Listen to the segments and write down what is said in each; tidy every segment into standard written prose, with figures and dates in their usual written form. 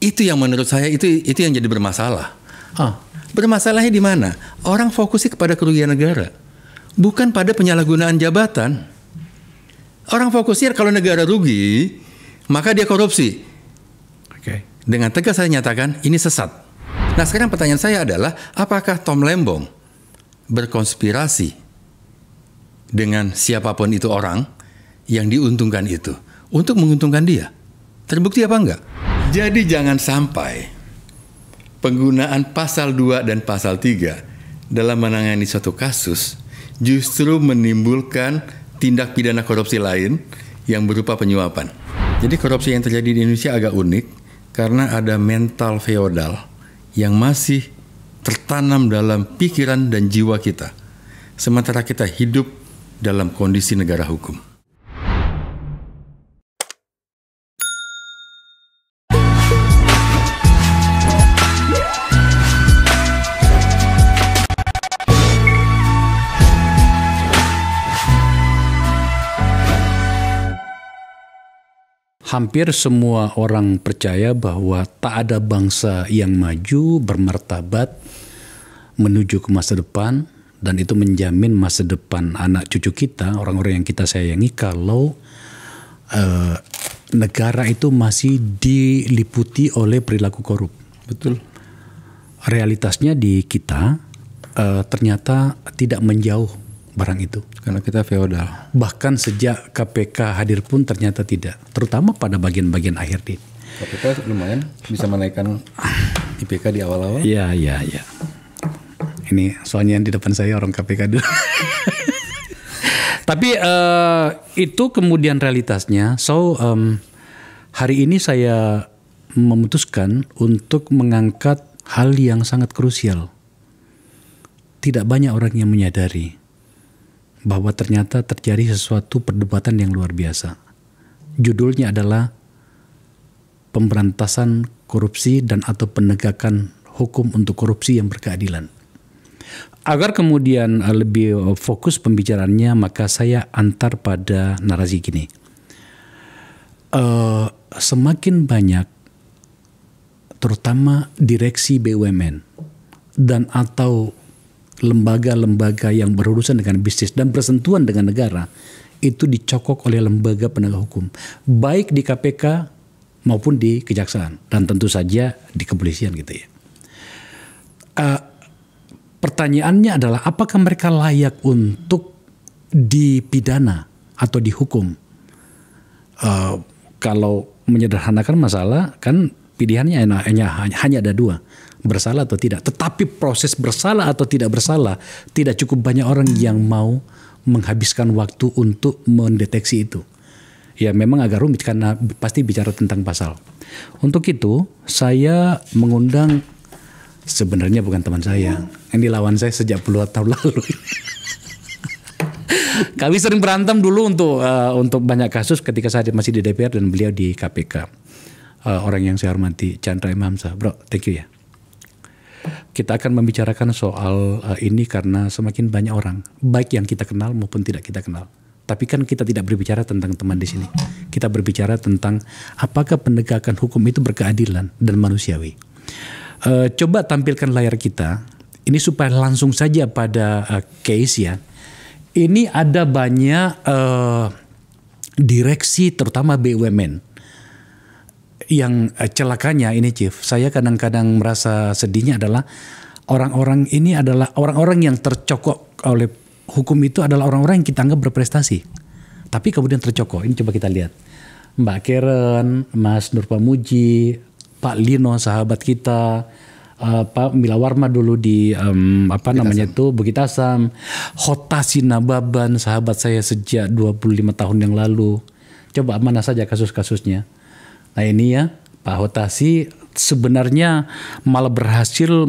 itu yang menurut saya itu yang jadi bermasalah. Bermasalahnya di mana? Orang fokusnya kepada kerugian negara, bukan pada penyalahgunaan jabatan. Orang fokusnya kalau negara rugi, maka dia korupsi. Dengan tegas saya nyatakan ini sesat. Nah sekarang pertanyaan saya adalah, apakah Tom Lembong berkonspirasi dengan siapapun itu orang yang diuntungkan itu untuk menguntungkan dia? Terbukti apa enggak? Jadi jangan sampai penggunaan pasal 2 dan pasal 3 dalam menangani suatu kasus justru menimbulkan tindak pidana korupsi lain yang berupa penyuapan. Jadi korupsi yang terjadi di Indonesia agak unik karena ada mental feodal yang masih tertanam dalam pikiran dan jiwa kita, sementara kita hidup dalam kondisi negara hukum. Hampir semua orang percaya bahwa tak ada bangsa yang maju, bermartabat, menuju ke masa depan, dan itu menjamin masa depan anak cucu kita, orang-orang yang kita sayangi, kalau negara itu masih diliputi oleh perilaku korup. Betul. Realitasnya di kita ternyata tidak menjauh barang itu. Karena kita feodal. Bahkan sejak KPK hadir pun ternyata tidak. Terutama pada bagian-bagian akhir ini. KPK lumayan bisa menaikkan IPK di awal-awal. Iya. Ini soalnya yang di depan saya orang KPK dulu. Tapi itu kemudian realitasnya. So hari ini saya memutuskan untuk mengangkat hal yang sangat krusial. Tidak banyak orang yang menyadari bahwa ternyata terjadi sesuatu perdebatan yang luar biasa. Judulnya adalah pemberantasan korupsi dan atau penegakan hukum untuk korupsi yang berkeadilan. Agar kemudian lebih fokus pembicaraannya, maka saya antar pada narasi gini. Semakin banyak, terutama direksi BUMN dan atau lembaga-lembaga yang berurusan dengan bisnis dan bersentuhan dengan negara, itu dicokok oleh lembaga penegak hukum, baik di KPK maupun di kejaksaan, dan tentu saja di kepolisian gitu ya. Pertanyaannya adalah, apakah mereka layak untuk dipidana atau dihukum? Kalau menyederhanakan masalah, kan pilihannya hanya ada dua, bersalah atau tidak. Tetapi proses bersalah atau tidak bersalah, tidak cukup banyak orang yang mau menghabiskan waktu untuk mendeteksi itu. Ya memang agak rumit karena pasti bicara tentang pasal. Untuk itu saya mengundang, sebenarnya bukan teman saya, ini lawan saya sejak puluhan tahun lalu. Kami sering berantem dulu untuk banyak kasus ketika saya masih di DPR dan beliau di KPK. Orang yang saya hormati, Chandra M. Hamzah. Bro, thank you ya. Kita akan membicarakan soal ini karena semakin banyak orang, baik yang kita kenal maupun tidak kita kenal. Tapi kan kita tidak berbicara tentang teman di sini. Kita berbicara tentang apakah penegakan hukum itu berkeadilan dan manusiawi. Coba tampilkan layar kita. Ini supaya langsung saja pada case ya. Ini ada banyak direksi terutama BUMN. Yang celakanya ini Chief, saya kadang-kadang merasa sedihnya adalah orang-orang ini adalah orang-orang yang tercokok oleh hukum itu adalah orang-orang yang kita anggap berprestasi. Tapi kemudian tercokok. Ini coba kita lihat. Mbak Karen, Mas Nur Pamuji, Pak Lino sahabat kita, Pak Milawarma dulu di Bukit Asam, Hota Sinababan sahabat saya sejak 25 tahun yang lalu. Coba mana saja kasus-kasusnya. Nah ini ya, Pak Hotasi sebenarnya malah berhasil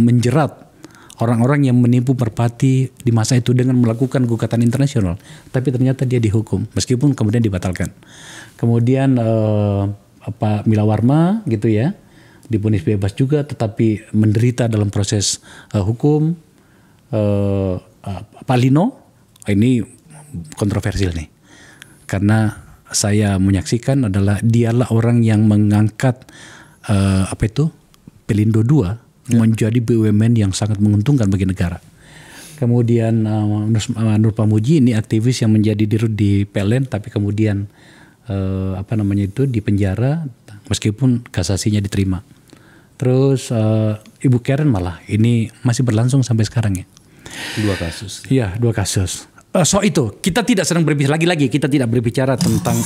menjerat orang-orang yang menipu merpati di masa itu dengan melakukan gugatan internasional. Tapi ternyata dia dihukum, meskipun kemudian dibatalkan. Kemudian Pak Milawarma gitu ya, divonis bebas juga, tetapi menderita dalam proses hukum. Pak Lino, ini kontroversial nih, karena saya menyaksikan adalah dialah orang yang mengangkat Pelindo II menjadi BUMN yang sangat menguntungkan bagi negara. Kemudian Nur Pamuji ini aktivis yang menjadi dirut di PLN, tapi kemudian di penjara meskipun kasasinya diterima. Terus Ibu Karen malah ini masih berlangsung sampai sekarang ya. 2 kasus. Iya, 2 kasus. So itu kita tidak sedang berbicara lagi kita tidak berbicara tentang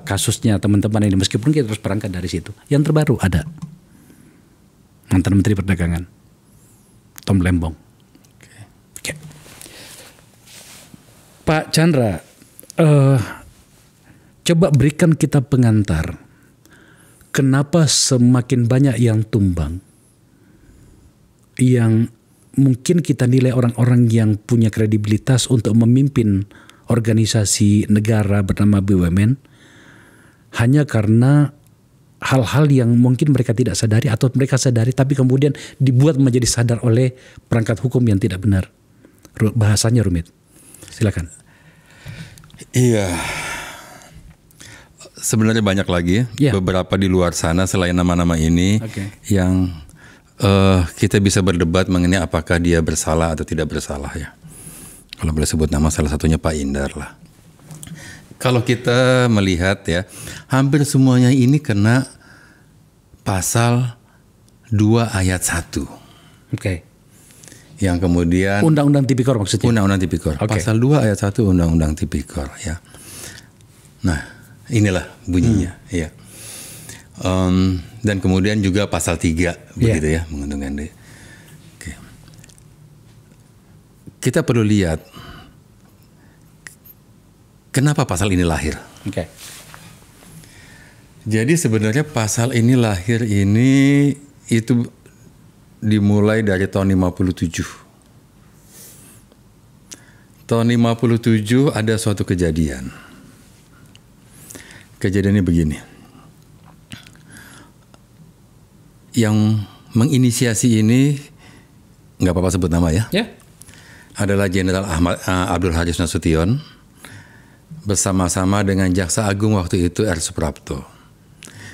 kasusnya teman-teman ini, meskipun kita terus berangkat dari situ. Yang terbaru ada mantan Menteri Perdagangan Tom Lembong. Okay. Pak Chandra, coba berikan kita pengantar. Kenapa semakin banyak yang tumbang, yang mungkin kita nilai orang-orang yang punya kredibilitas untuk memimpin organisasi negara bernama BUMN hanya karena hal-hal yang mungkin mereka tidak sadari atau mereka sadari tapi kemudian dibuat menjadi sadar oleh perangkat hukum yang tidak benar. Bahasanya rumit. Silakan. Iya. Sebenarnya banyak lagi beberapa di luar sana selain nama-nama ini yang kita bisa berdebat mengenai apakah dia bersalah atau tidak bersalah ya. Kalau boleh sebut nama, salah satunya Pak Indar lah. Kalau kita melihat ya, hampir semuanya ini kena pasal 2 ayat 1. Oke. Yang kemudian Undang-Undang Tipikor maksudnya. Undang-Undang Tipikor. Pasal 2 ayat 1 Undang-Undang Tipikor ya. Nah, inilah bunyinya ya. Dan kemudian juga pasal 3 begitu ya, menguntungkan dia. Oke. Kita perlu lihat kenapa pasal ini lahir. Oke. Jadi sebenarnya pasal ini lahir ini itu dimulai dari tahun 57. Tahun 57 ada suatu kejadian. Kejadiannya begini. Yang menginisiasi ini, nggak apa-apa sebut nama ya, adalah Jenderal Abdul Haris Nasution bersama-sama dengan Jaksa Agung waktu itu R. Suprapto.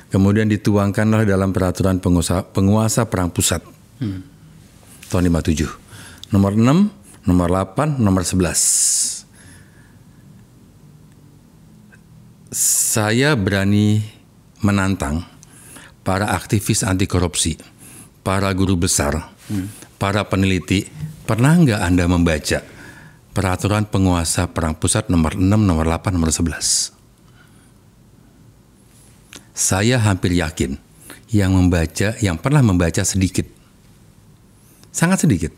Kemudian dituangkanlah dalam peraturan penguasa perang pusat tahun 57. Nomor 6, nomor 8, nomor 11. Saya berani menantang para aktivis anti korupsi, para guru besar, para peneliti, pernah nggak Anda membaca peraturan penguasa perang pusat nomor 6, nomor 8, nomor 11? Saya hampir yakin yang pernah membaca sedikit. Sangat sedikit.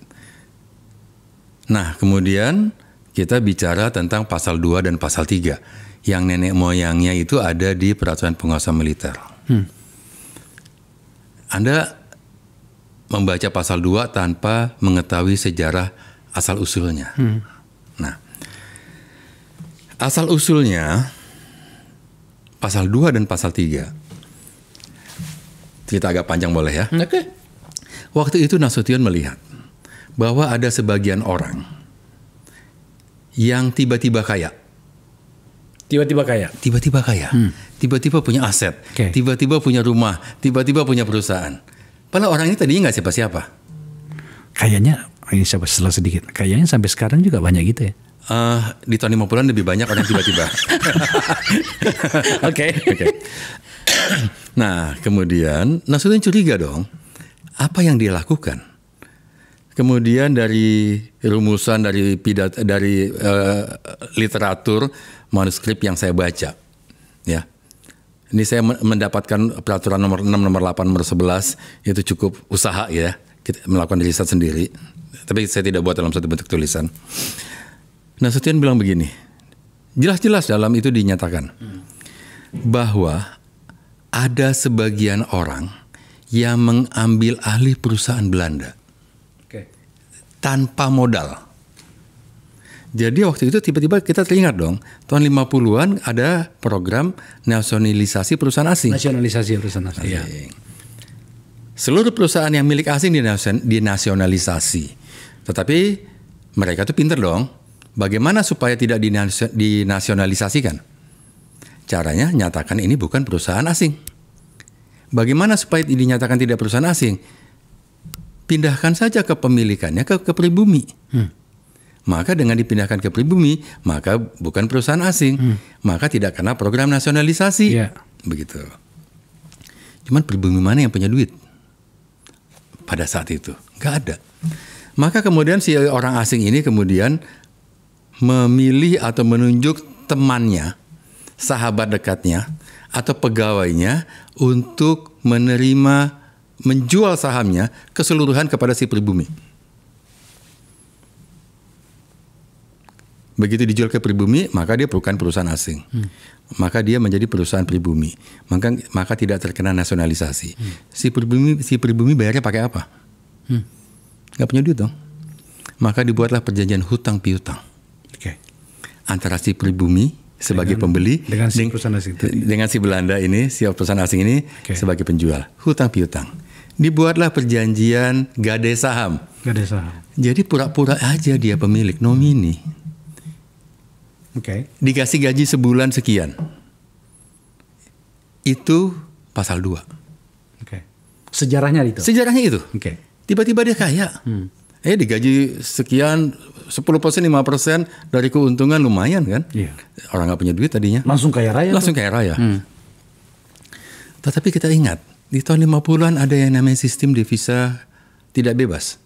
Nah, kemudian kita bicara tentang pasal 2 dan pasal 3 yang nenek moyangnya itu ada di peraturan penguasa militer. Anda membaca pasal 2 tanpa mengetahui sejarah asal-usulnya. Nah, asal-usulnya pasal 2 dan pasal 3. Kita agak panjang boleh ya? Oke. Waktu itu Nasution melihat bahwa ada sebagian orang yang tiba-tiba kaya. Tiba-tiba kaya. Tiba-tiba punya aset, tiba-tiba punya rumah, tiba-tiba punya perusahaan. Padahal orang ini tadinya nggak siapa-siapa. Kayaknya, ini setelah sedikit, kayaknya sampai sekarang juga banyak gitu ya? Di tahun 50-an lebih banyak orang tiba-tiba. Oke. Nah, kemudian Nasution curiga dong, apa yang dia lakukan? Kemudian dari rumusan, dari literatur manuskrip yang saya baca, ya. Ini saya mendapatkan peraturan nomor 6, nomor 8, nomor 11 itu cukup usaha ya, kita melakukan riset sendiri. Tapi saya tidak buat dalam satu bentuk tulisan. Nasution bilang begini, jelas-jelas dalam itu dinyatakan bahwa ada sebagian orang yang mengambil alih perusahaan Belanda tanpa modal. Jadi waktu itu tiba-tiba kita teringat dong, tahun 50-an ada program nasionalisasi perusahaan asing. Nasionalisasi perusahaan asing. Ya. Seluruh perusahaan yang milik asing dinasionalisasi. Tetapi mereka tuh pinter dong. Bagaimana supaya tidak dinasionalisasikan? Caranya nyatakan ini bukan perusahaan asing. Bagaimana supaya dinyatakan tidak perusahaan asing? Pindahkan saja kepemilikannya ke pribumi. Maka dengan dipindahkan ke pribumi, maka bukan perusahaan asing. Maka tidak kena program nasionalisasi. Begitu. Cuman pribumi mana yang punya duit? Pada saat itu nggak ada. Maka kemudian si orang asing ini kemudian memilih atau menunjuk temannya, sahabat dekatnya atau pegawainya untuk menjual sahamnya keseluruhan kepada si pribumi. Begitu dijual ke pribumi, maka dia bukan perusahaan asing. Maka dia menjadi perusahaan pribumi. Maka tidak terkena nasionalisasi. Si pribumi bayarnya pakai apa? Nggak punya duit dong. Maka dibuatlah perjanjian hutang piutang. Antara si pribumi sebagai pembeli dengan si perusahaan asing dengan si Belanda ini, si perusahaan asing ini sebagai penjual. Hutang piutang. Dibuatlah perjanjian gade saham. Jadi pura-pura aja dia pemilik, nomini. Dikasih gaji sebulan sekian. Itu pasal 2. Sejarahnya itu. Tiba-tiba dia kaya. Digaji sekian, 10%, 5% dari keuntungan, lumayan kan? Orang nggak punya duit tadinya. Langsung kaya raya. Tetapi kita ingat, di tahun 50-an ada yang namanya sistem devisa tidak bebas.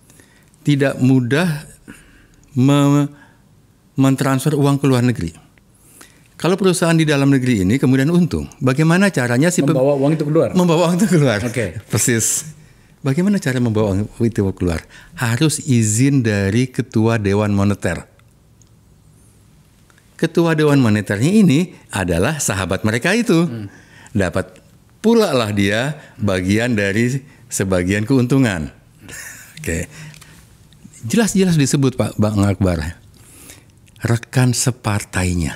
Tidak mudah mentransfer uang ke luar negeri. Kalau perusahaan di dalam negeri ini kemudian untung, bagaimana caranya membawa uang itu keluar? Membawa uang itu keluar. Persis. Bagaimana cara membawa uang itu keluar? Harus izin dari Ketua Dewan Moneter. Ketua Dewan Moneternya ini adalah sahabat mereka itu. Dapat pula lah dia bagian dari sebagian keuntungan. Jelas-jelas disebut Pak Bang Akbar. Rekan separtainya.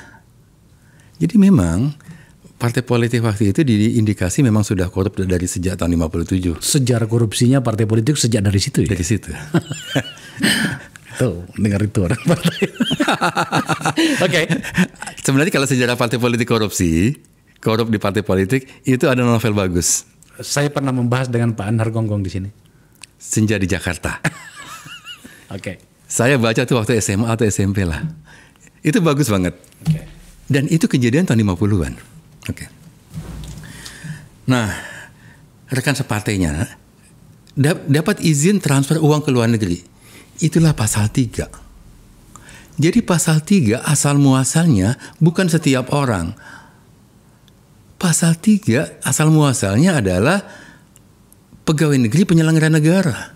Jadi memang partai politik waktu itu diindikasi memang sudah korup dari sejak tahun 57. Sejarah korupsinya partai politik sejak dari situ ya? Dari situ. Tuh, dengar itu orang partai. Sebenarnya kalau sejarah partai politik korup di partai politik, itu ada novel bagus. Saya pernah membahas dengan Pak Anhar Gonggong di sini. Senja di Jakarta. Saya baca tuh waktu SMA atau SMP lah. Itu bagus banget. Dan itu kejadian tahun 50-an. Nah, rekan separtainya dapat izin transfer uang ke luar negeri. Itulah pasal 3. Jadi pasal 3 asal muasalnya bukan setiap orang. Pasal 3 asal muasalnya adalah pegawai negeri penyelenggara negara.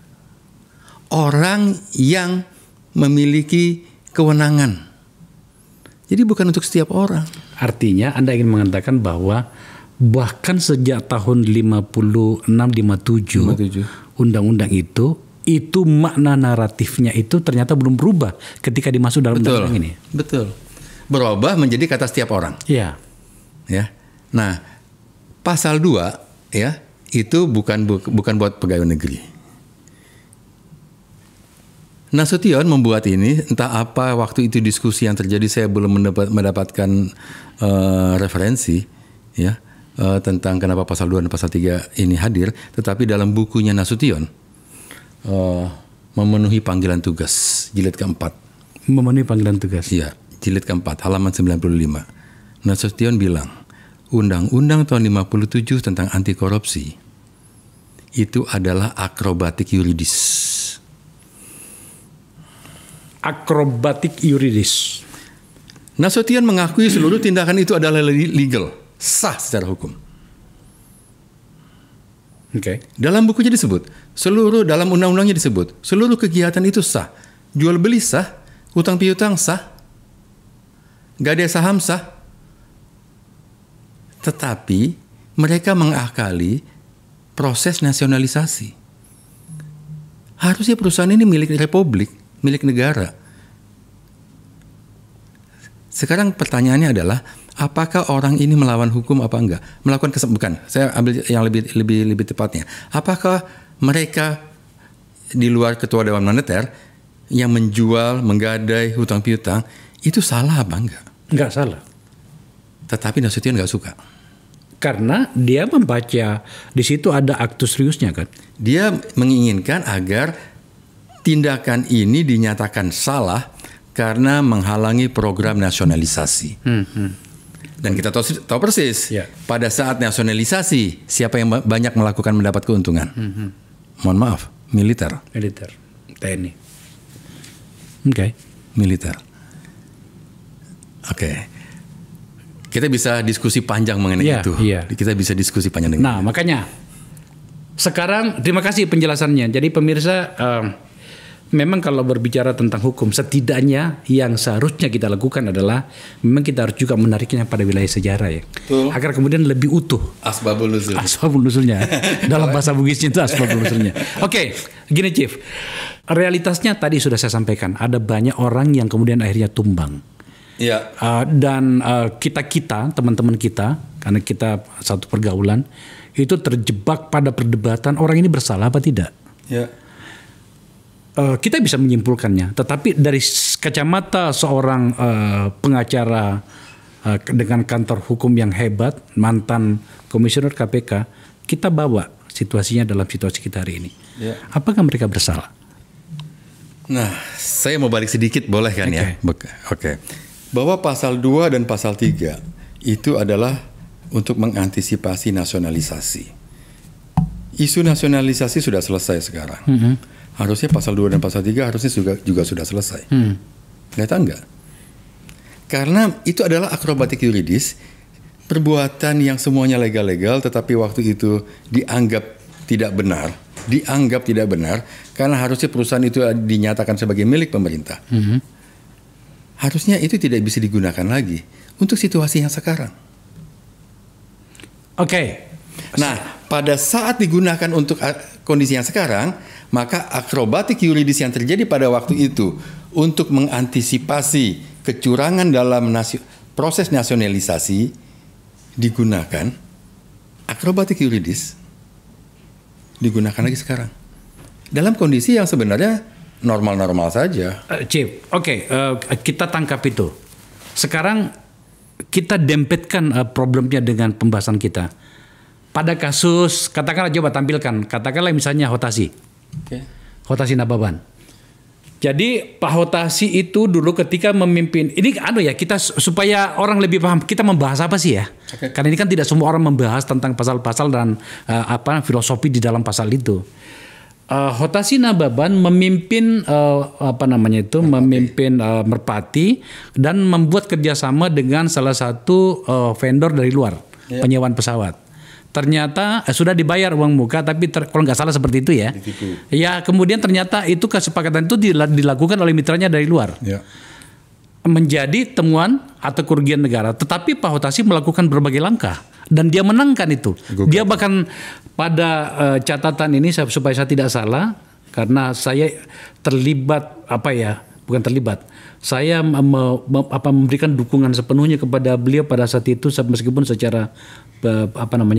Orang yang memiliki kewenangan. Jadi bukan untuk setiap orang. Artinya Anda ingin mengatakan bahwa bahkan sejak tahun 56-57 undang-undang itu makna naratifnya itu ternyata belum berubah ketika dimasuk dalam undang-undang ini. Betul. Berubah menjadi kata setiap orang. Ya. Nah, pasal 2 ya, itu bukan buat pegawai negeri. Nasution membuat ini, entah apa waktu itu diskusi yang terjadi, saya belum mendapatkan referensi ya tentang kenapa pasal 2 dan pasal 3 ini hadir, tetapi dalam bukunya Nasution memenuhi panggilan tugas jilid keempat. Memenuhi panggilan tugas. Iya, jilid keempat halaman 95. Nasution bilang, Undang-Undang tahun 57 tentang anti korupsi itu adalah akrobatik yuridis. Akrobatik yuridis. Nasution mengakui seluruh tindakan itu adalah legal, sah secara hukum. Dalam bukunya disebut, dalam undang-undangnya disebut, seluruh kegiatan itu sah. Jual beli sah, hutang piutang sah, gade saham sah. Tetapi mereka mengakali proses nasionalisasi. Harusnya perusahaan ini milik republik, milik negara. Sekarang pertanyaannya adalah, apakah orang ini melawan hukum apa enggak? Melakukan bukan. Saya ambil yang lebih tepatnya. Apakah mereka di luar Ketua Dewan Moneter yang menjual, menggadai hutang piutang itu salah apa enggak? Enggak salah. Tetapi Nasution nggak suka. Karena dia membaca di situ ada actus reusnya kan. Dia menginginkan agar tindakan ini dinyatakan salah karena menghalangi program nasionalisasi. Dan kita tahu persis, pada saat nasionalisasi, siapa yang banyak mendapat keuntungan? Mohon maaf, militer. Militer, TNI. Oke. Militer. Oke. Kita bisa diskusi panjang mengenai itu. Kita bisa diskusi panjang dengan Nah, makanya sekarang terima kasih penjelasannya. Jadi pemirsa, memang kalau berbicara tentang hukum, setidaknya yang seharusnya kita lakukan adalah memang kita harus juga menariknya pada wilayah sejarah ya. Betul. Agar kemudian lebih utuh. Asbabul nuzul. Asbabul nuzulnya. Dalam bahasa Bugisnya itu asbabul nuzulnya. Oke, gini Chief. Realitasnya tadi sudah saya sampaikan, ada banyak orang yang kemudian akhirnya tumbang. Iya. Dan kita teman-teman kita, karena kita satu pergaulan, itu terjebak pada perdebatan orang ini bersalah apa tidak. Ya. Kita bisa menyimpulkannya, tetapi dari kacamata seorang pengacara dengan kantor hukum yang hebat, mantan komisioner KPK, kita bawa situasinya dalam situasi kita hari ini. Ya. Apakah mereka bersalah? Nah, saya mau balik sedikit boleh kan ya? Oke. Bahwa pasal 2 dan pasal 3 itu adalah untuk mengantisipasi nasionalisasi. Isu nasionalisasi sudah selesai sekarang. Harusnya pasal 2 dan pasal 3 harusnya juga sudah selesai. Ternyata enggak. Karena itu adalah akrobatik yuridis, perbuatan yang semuanya legal-legal tetapi waktu itu dianggap tidak benar karena harusnya perusahaan itu dinyatakan sebagai milik pemerintah. Harusnya itu tidak bisa digunakan lagi untuk situasi yang sekarang. Oke. Nah, pada saat digunakan untuk kondisi yang sekarang, maka akrobatik yuridis yang terjadi pada waktu itu untuk mengantisipasi kecurangan dalam proses nasionalisasi digunakan, akrobatik yuridis digunakan lagi sekarang. Dalam kondisi yang sebenarnya normal-normal saja. Chief, kita tangkap itu. Sekarang kita dempetkan problemnya dengan pembahasan kita. Pada kasus, katakanlah coba tampilkan, katakanlah misalnya Hotasi. Hotasi Nababan. Jadi Pak Hotasi itu dulu ketika memimpin, ini kita supaya orang lebih paham, kita membahas apa sih ya? Karena ini kan tidak semua orang membahas tentang pasal-pasal dan filosofi di dalam pasal itu. Hotasi Nababan memimpin memimpin Merpati dan membuat kerjasama dengan salah satu vendor dari luar penyewaan pesawat. Ternyata sudah dibayar uang muka, tapi kalau nggak salah seperti itu ya. Ditipu. Ya kemudian ternyata itu kesepakatan itu dilakukan oleh mitranya dari luar. Ya. Menjadi temuan atau kerugian negara. Tetapi Pak Hotasi melakukan berbagai langkah dan dia menangkan itu. Dia bahkan pada catatan ini supaya saya tidak salah, karena saya terlibat saya memberikan dukungan sepenuhnya kepada beliau pada saat itu, meskipun secara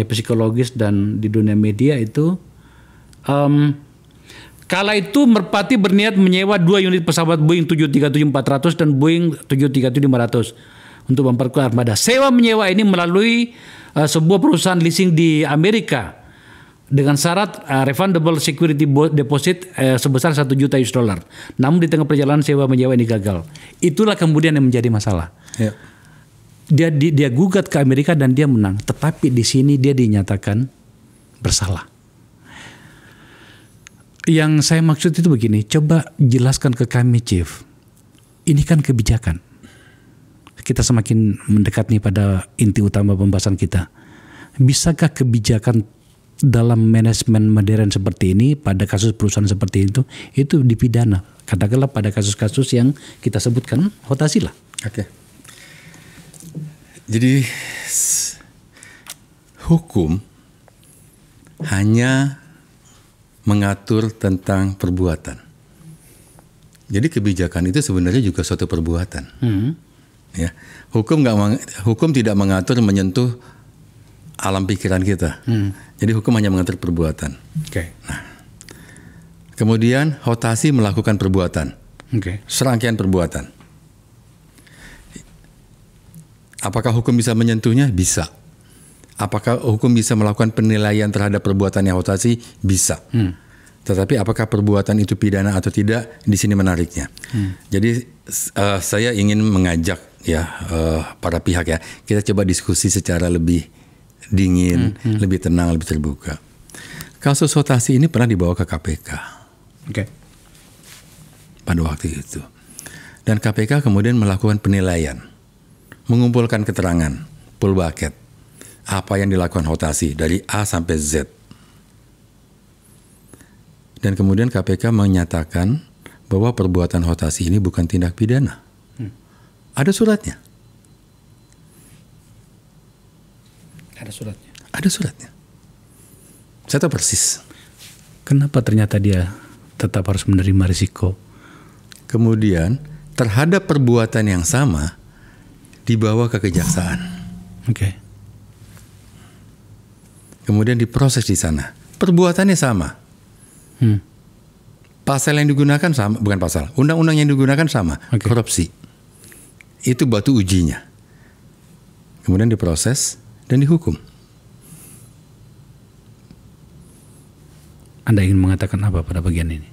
psikologis dan di dunia media itu. Kala itu Merpati berniat menyewa 2 unit pesawat Boeing 737-400 dan Boeing 737-500 untuk memperkuat armada. Sewa menyewa ini melalui sebuah perusahaan leasing di Amerika dengan syarat refundable security deposit sebesar $1 juta. Namun di tengah perjalanan sewa menyewa ini gagal. Itulah kemudian yang menjadi masalah. Ya. Dia gugat ke Amerika dan dia menang. Tetapi di sini dia dinyatakan bersalah. Yang saya maksud itu begini, coba jelaskan ke kami Chief. Ini kan kebijakan. Kita semakin mendekat nih pada inti utama pembahasan kita. Bisakah kebijakan dalam manajemen modern seperti ini, pada kasus perusahaan seperti itu dipidana? Katakanlah pada kasus-kasus yang kita sebutkan, Hotasi lah. Oke. Jadi hukum hanya mengatur tentang perbuatan. Jadi kebijakan itu sebenarnya juga suatu perbuatan. Ya, hukum tidak mengatur menyentuh alam pikiran kita. Jadi hukum hanya mengatur perbuatan. Nah, kemudian Hotasi melakukan perbuatan. Serangkaian perbuatan. Apakah hukum bisa menyentuhnya? Bisa. Apakah hukum bisa melakukan penilaian terhadap perbuatan yang hotasi? Bisa. Tetapi apakah perbuatan itu pidana atau tidak? Di sini menariknya. Jadi saya ingin mengajak ya para pihak ya, kita coba diskusi secara lebih dingin, lebih tenang, lebih terbuka. Kasus hotasi ini pernah dibawa ke KPK. Pada waktu itu. Dan KPK kemudian melakukan penilaian, mengumpulkan keterangan, full bucket. Apa yang dilakukan hotasi dari A sampai Z. Dan kemudian KPK menyatakan bahwa perbuatan hotasi ini bukan tindak pidana. Ada suratnya. Ada suratnya. Saya tahu persis. Kenapa ternyata dia tetap harus menerima risiko? Kemudian terhadap perbuatan yang sama dibawa ke kejaksaan. Kemudian diproses di sana. Perbuatannya sama. Pasal yang digunakan sama, bukan pasal. Undang-undang yang digunakan sama, korupsi. Itu batu ujinya. Kemudian diproses dan dihukum. Anda ingin mengatakan apa pada bagian ini?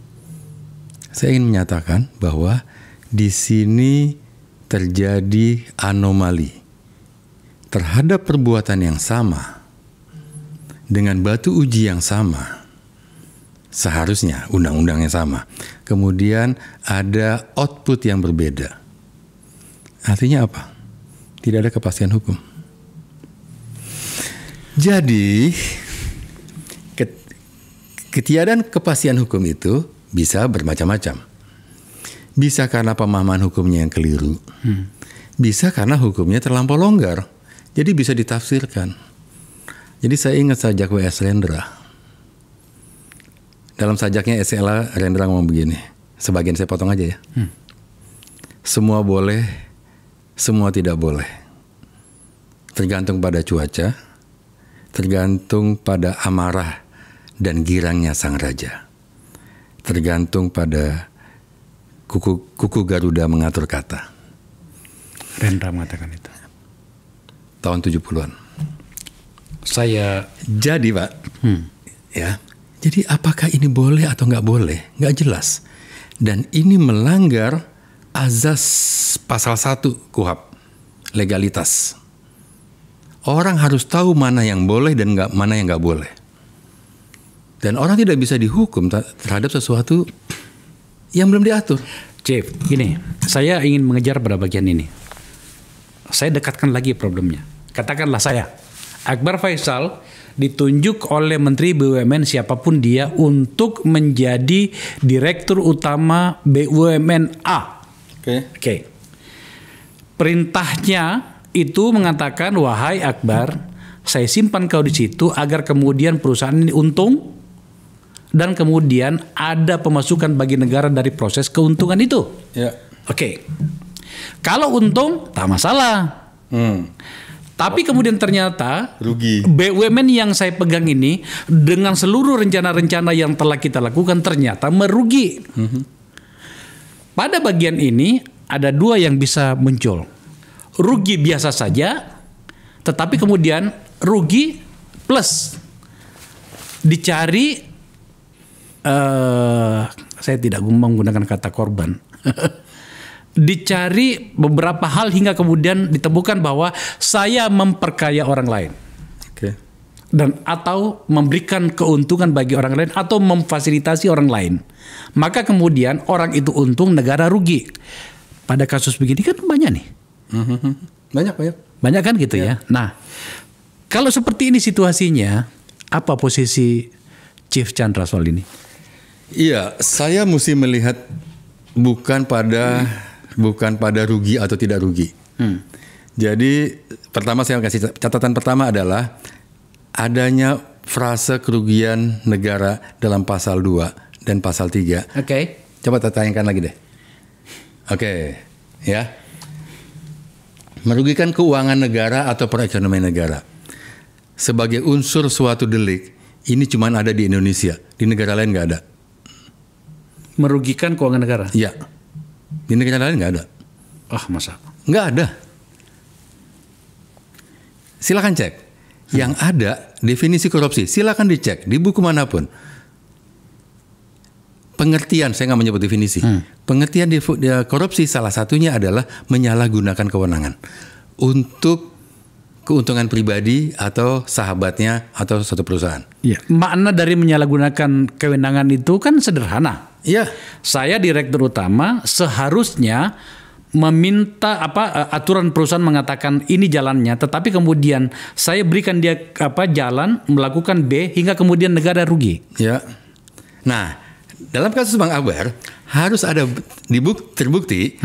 Saya ingin menyatakan bahwa di sini terjadi anomali terhadap perbuatan yang sama dengan batu uji yang sama. Seharusnya undang-undangnya sama. Kemudian ada output yang berbeda. Artinya apa? Tidak ada kepastian hukum. Jadi ketiadaan kepastian hukum itu bisa bermacam-macam. Bisa karena pemahaman hukumnya yang keliru. Bisa karena hukumnya terlampau longgar. Jadi bisa ditafsirkan. Jadi saya ingat sajak W.S. Rendra. Dalam sajaknya SLA Rendra ngomong begini. Sebagian saya potong aja ya. Semua boleh, semua tidak boleh. Tergantung pada cuaca, tergantung pada amarah dan girangnya sang raja. Tergantung pada kuku Garuda mengatur kata. Rendra mengatakan itu. Tahun 70-an. Jadi Pak, ya. Jadi apakah ini boleh atau nggak boleh? Nggak jelas. Dan ini melanggar azas pasal 1 KUHP, legalitas. Orang harus tahu mana yang boleh dan mana yang nggak boleh. Dan orang tidak bisa dihukum terhadap sesuatu yang belum diatur. Chief, gini, saya ingin mengejar pada bagian ini. Saya dekatkan lagi problemnya. Katakanlah saya, Akbar Faisal, ditunjuk oleh Menteri BUMN siapapun dia untuk menjadi Direktur Utama BUMN A. Oke. Perintahnya itu mengatakan, wahai Akbar, saya simpan kau di situ agar kemudian perusahaan ini untung dan kemudian ada pemasukan bagi negara dari proses keuntungan itu. Oke. Kalau untung, tak masalah. Tapi kemudian ternyata rugi. BUMN yang saya pegang ini dengan seluruh rencana-rencana yang telah kita lakukan ternyata merugi. Pada bagian ini ada dua yang bisa muncul. Rugi biasa saja, tetapi kemudian rugi plus dicari, saya tidak menggunakan kata korban. Dicari beberapa hal hingga kemudian ditemukan bahwa saya memperkaya orang lain. Dan atau memberikan keuntungan bagi orang lain atau memfasilitasi orang lain. Maka kemudian orang itu untung, negara rugi. Pada kasus begini kan banyak nih. Banyak kan gitu ya. Nah, kalau seperti ini situasinya, apa posisi Chief Chandra soal ini? Iya, saya mesti melihat bukan pada rugi atau tidak rugi. Jadi pertama saya kasih catatan pertama adalah adanya frase kerugian negara dalam pasal 2 dan pasal 3. Coba tanyakan lagi deh. Ya. Merugikan keuangan negara atau perekonomian negara. Sebagai unsur suatu delik, ini cuma ada di Indonesia. Di negara lain nggak ada. Merugikan keuangan negara? Iya. Di negara lain nggak ada. Masa? Nggak ada. Silakan cek. Yang ada definisi korupsi, silakan dicek di buku manapun. Pengertian, saya nggak menyebut definisi. Pengertian korupsi salah satunya adalah menyalahgunakan kewenangan untuk keuntungan pribadi atau sahabatnya atau suatu perusahaan. Ya, makna dari menyalahgunakan kewenangan itu kan sederhana. Iya. Saya direktur utama seharusnya meminta aturan perusahaan mengatakan ini jalannya, tetapi kemudian saya berikan dia jalan melakukan B hingga kemudian negara rugi. Ya. Nah, dalam kasus Bang Akbar harus ada terbukti.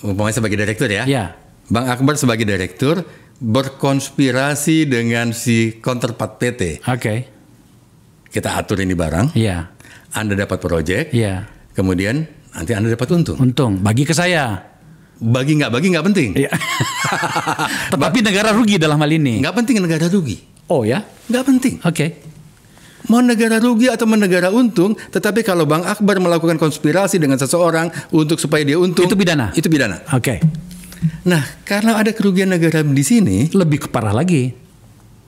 Umpamanya sebagai direktur ya. Bang Akbar sebagai direktur berkonspirasi dengan si counterpart PT. Kita atur ini barang. Anda dapat proyek. Kemudian nanti Anda dapat untung. Bagi ke saya. Bagi nggak penting. Tetapi negara rugi dalam hal ini. Nggak penting negara rugi. Oh ya? Nggak penting. Mau negara rugi atau negara untung, tetapi kalau Bang Akbar melakukan konspirasi dengan seseorang untuk supaya dia untung, itu pidana. Itu pidana. Nah, karena ada kerugian negara di sini, lebih parah lagi.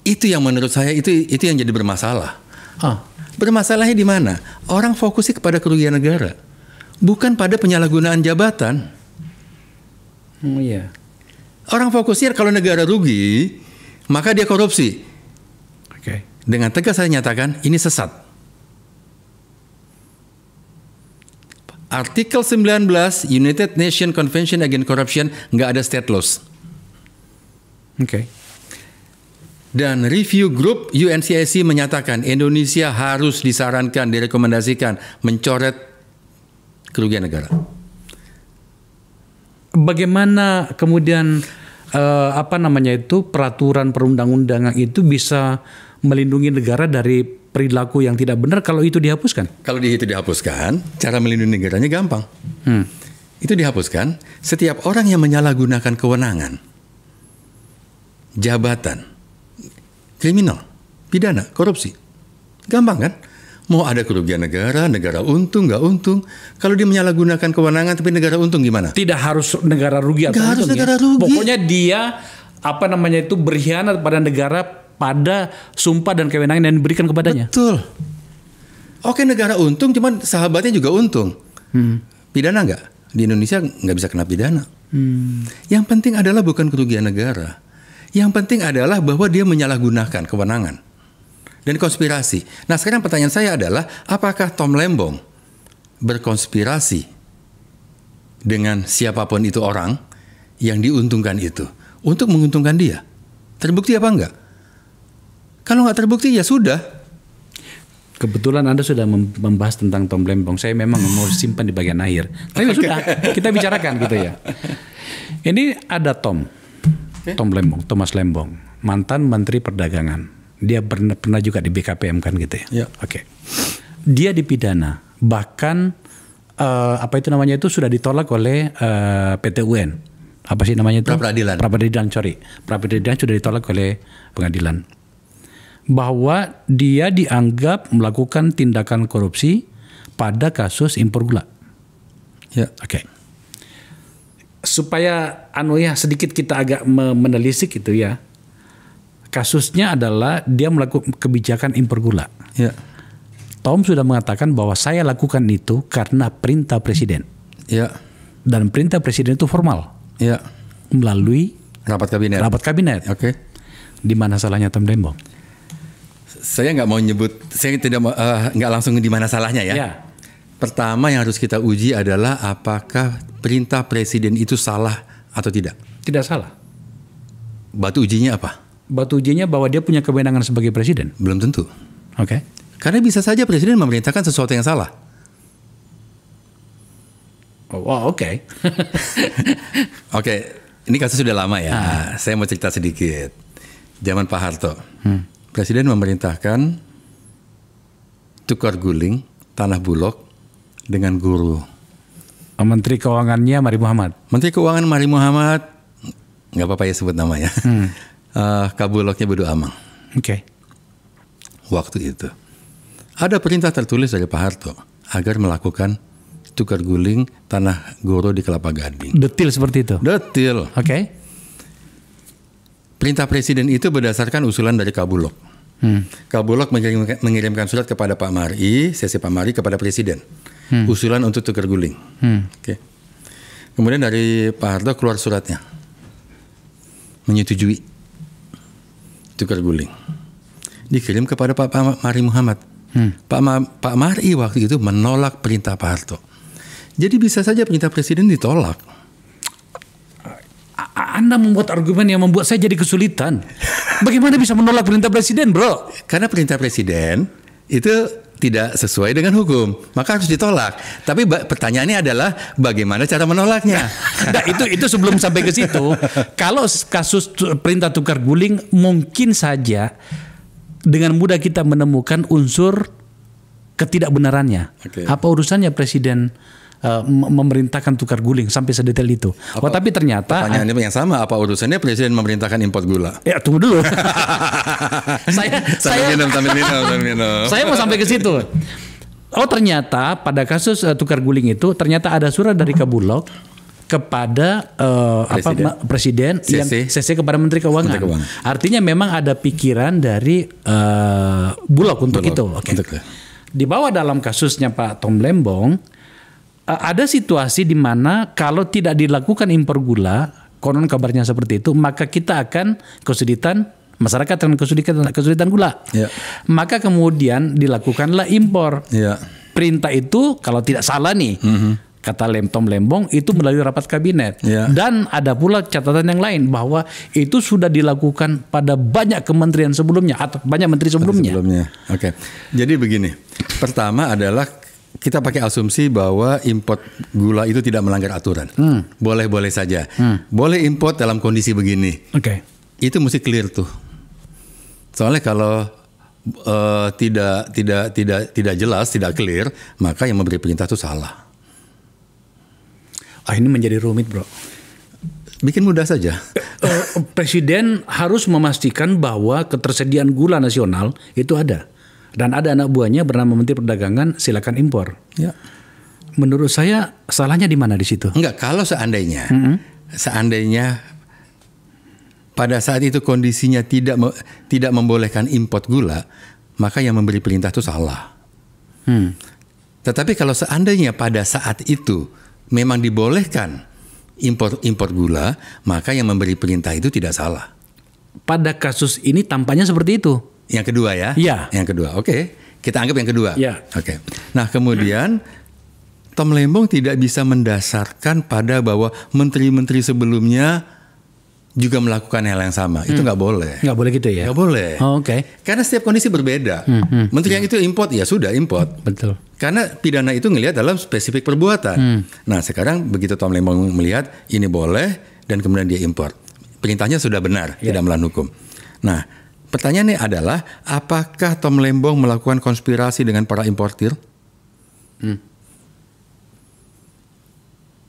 Itu yang menurut saya itu yang jadi bermasalah. Bermasalahnya di mana? Orang fokusnya kepada kerugian negara, bukan pada penyalahgunaan jabatan. Orang fokusnya kalau negara rugi, maka dia korupsi. Dengan tegas saya nyatakan ini sesat. Artikel 19 United Nations Convention Against Corruption nggak ada state laws. Dan review group UNCIC menyatakan Indonesia harus disarankan, direkomendasikan mencoret kerugian negara. Bagaimana kemudian peraturan perundang-undangan itu bisa melindungi negara dari perilaku yang tidak benar kalau itu dihapuskan? Kalau itu dihapuskan, cara melindungi negaranya gampang. Itu dihapuskan. Setiap orang yang menyalahgunakan kewenangan, jabatan, kriminal, pidana, korupsi, gampang kan? Mau ada kerugian negara untung, nggak untung. Kalau dia menyalahgunakan kewenangan tapi negara untung gimana? Tidak harus negara rugi atau untung. Harus negara rugi. Pokoknya dia berkhianat pada negara pada sumpah dan kewenangan yang diberikan kepadanya. Betul. Oke, negara untung, cuman sahabatnya juga untung. Pidana nggak? Di Indonesia nggak bisa kena pidana. Yang penting adalah bukan kerugian negara. Yang penting adalah bahwa dia menyalahgunakan kewenangan dan konspirasi. Nah, sekarang pertanyaan saya adalah, apakah Tom Lembong berkonspirasi dengan siapapun itu orang yang diuntungkan itu untuk menguntungkan dia? Terbukti apa enggak? Kalau nggak terbukti ya sudah. Kebetulan Anda sudah membahas tentang Tom Lembong. Saya memang mau simpan di bagian akhir. Tapi sudah kita bicarakan gitu ya. Ini ada Tom Lembong, Thomas Lembong, mantan Menteri Perdagangan. Dia pernah juga di BKPM kan gitu ya. Dia dipidana. Bahkan itu sudah ditolak oleh PT UN. Apa sih namanya itu? Pra-peradilan sudah ditolak oleh pengadilan. Bahwa dia dianggap melakukan tindakan korupsi pada kasus impor gula. Supaya sedikit kita agak menelisik itu ya. Kasusnya adalah dia melakukan kebijakan impor gula. Tom sudah mengatakan bahwa saya lakukan itu karena perintah presiden. Dan perintah presiden itu formal. Melalui rapat kabinet. Di mana salahnya Tom Lembong? Saya nggak mau nyebut, saya nggak langsung di mana salahnya ya. Pertama yang harus kita uji adalah apakah perintah presiden itu salah atau tidak. Tidak salah. Batu ujinya apa? Batu ujinya bahwa dia punya kewenangan sebagai presiden. Belum tentu. Karena bisa saja presiden memerintahkan sesuatu yang salah. Ini kasus sudah lama ya. Saya mau cerita sedikit. Zaman Pak Harto. Presiden memerintahkan tukar guling tanah Bulog dengan guru. Menteri Keuangannya Mari Muhammad. Menteri Keuangan Mari Muhammad, nggak apa-apa ya sebut namanya. Kabuloknya Bedu Amang. Waktu itu ada perintah tertulis dari Pak Harto agar melakukan tukar guling tanah guru di Kelapa Gading. Detil seperti itu. Detil. Perintah presiden itu berdasarkan usulan dari Kabulok. Kabulok mengirimkan surat kepada Pak Mari, CC Pak Mari kepada presiden. Usulan untuk tukar guling. Oke. Kemudian dari Pak Harto keluar suratnya. Menyetujui tukar guling. Dikirim kepada Pak Mari Muhammad. Pak Mari waktu itu menolak perintah Pak Harto. Jadi bisa saja perintah presiden ditolak. Anda membuat argumen yang membuat saya jadi kesulitan. Bagaimana bisa menolak perintah presiden, bro? Karena perintah presiden itu tidak sesuai dengan hukum, maka harus ditolak. Tapi pertanyaannya adalah bagaimana cara menolaknya? Nah, itu sebelum sampai ke situ. Kalau kasus perintah tukar guling, mungkin saja dengan mudah kita menemukan unsur ketidakbenarannya. Okay. Apa urusannya presiden memerintahkan tukar guling sampai sedetail itu? Tapi ternyata pertanyaannya yang sama, apa urusannya presiden memerintahkan impor gula? Ya tunggu dulu. Sambil minum. Saya mau sampai ke situ. Oh ternyata pada kasus tukar guling itu ternyata ada surat dari Kabulok kepada presiden yang CC kepada Menteri Keuangan. Artinya memang ada pikiran dari Bulog untuk itu. Okay. Di bawah dalam kasusnya Pak Tom Lembong ada situasi di mana kalau tidak dilakukan impor gula, konon kabarnya seperti itu, maka kita akan kesulitan, masyarakat akan kesulitan gula. Ya. Maka kemudian dilakukanlah impor. Ya. Perintah itu kalau tidak salah nih, kata Tom Lembong itu melalui rapat kabinet. Ya. Dan ada pula catatan yang lain bahwa itu sudah dilakukan pada banyak kementerian sebelumnya atau banyak menteri sebelumnya. Oke. Jadi begini, pertama adalah kita pakai asumsi bahwa import gula itu tidak melanggar aturan. Boleh-boleh saja. Boleh import dalam kondisi begini. Oke. Itu mesti clear tuh. Soalnya kalau tidak jelas, tidak clear, maka yang memberi perintah itu salah. Ini menjadi rumit, bro. Bikin mudah saja. Presiden harus memastikan bahwa ketersediaan gula nasional itu ada. Dan ada anak buahnya bernama Menteri Perdagangan, silakan impor. Ya. Menurut saya salahnya di mana di situ? Enggak, kalau seandainya pada saat itu kondisinya tidak membolehkan impor gula, maka yang memberi perintah itu salah. Tetapi kalau seandainya pada saat itu memang dibolehkan impor gula, maka yang memberi perintah itu tidak salah. Pada kasus ini tampaknya seperti itu. Yang kedua ya? Iya. Yang kedua, oke. Kita anggap yang kedua. Iya. Oke. Nah kemudian Tom Lembong tidak bisa mendasarkan pada bahwa menteri-menteri sebelumnya juga melakukan hal yang sama. Itu nggak boleh. Nggak boleh gitu ya? Nggak boleh. Oke. Karena setiap kondisi berbeda. Menteri yang itu import, ya sudah import. Betul. Karena pidana itu ngelihat dalam spesifik perbuatan. Nah sekarang begitu Tom Lembong melihat ini boleh dan kemudian dia import. Perintahnya sudah benar, tidak melawan hukum. Nah pertanyaannya adalah, apakah Tom Lembong melakukan konspirasi dengan para importir?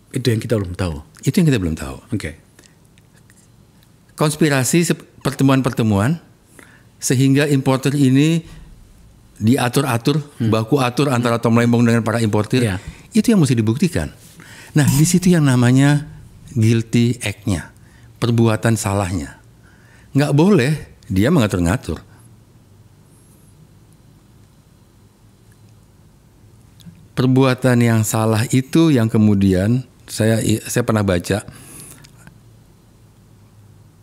Itu yang kita belum tahu. Itu yang kita belum tahu. Oke. Konspirasi pertemuan-pertemuan sehingga importer ini diatur-atur, baku atur antara Tom Lembong dengan para importir. Ya. Itu yang mesti dibuktikan. Nah, di situ yang namanya guilty act-nya, perbuatan salahnya. Nggak boleh dia mengatur-ngatur. Perbuatan yang salah itu yang kemudian saya pernah baca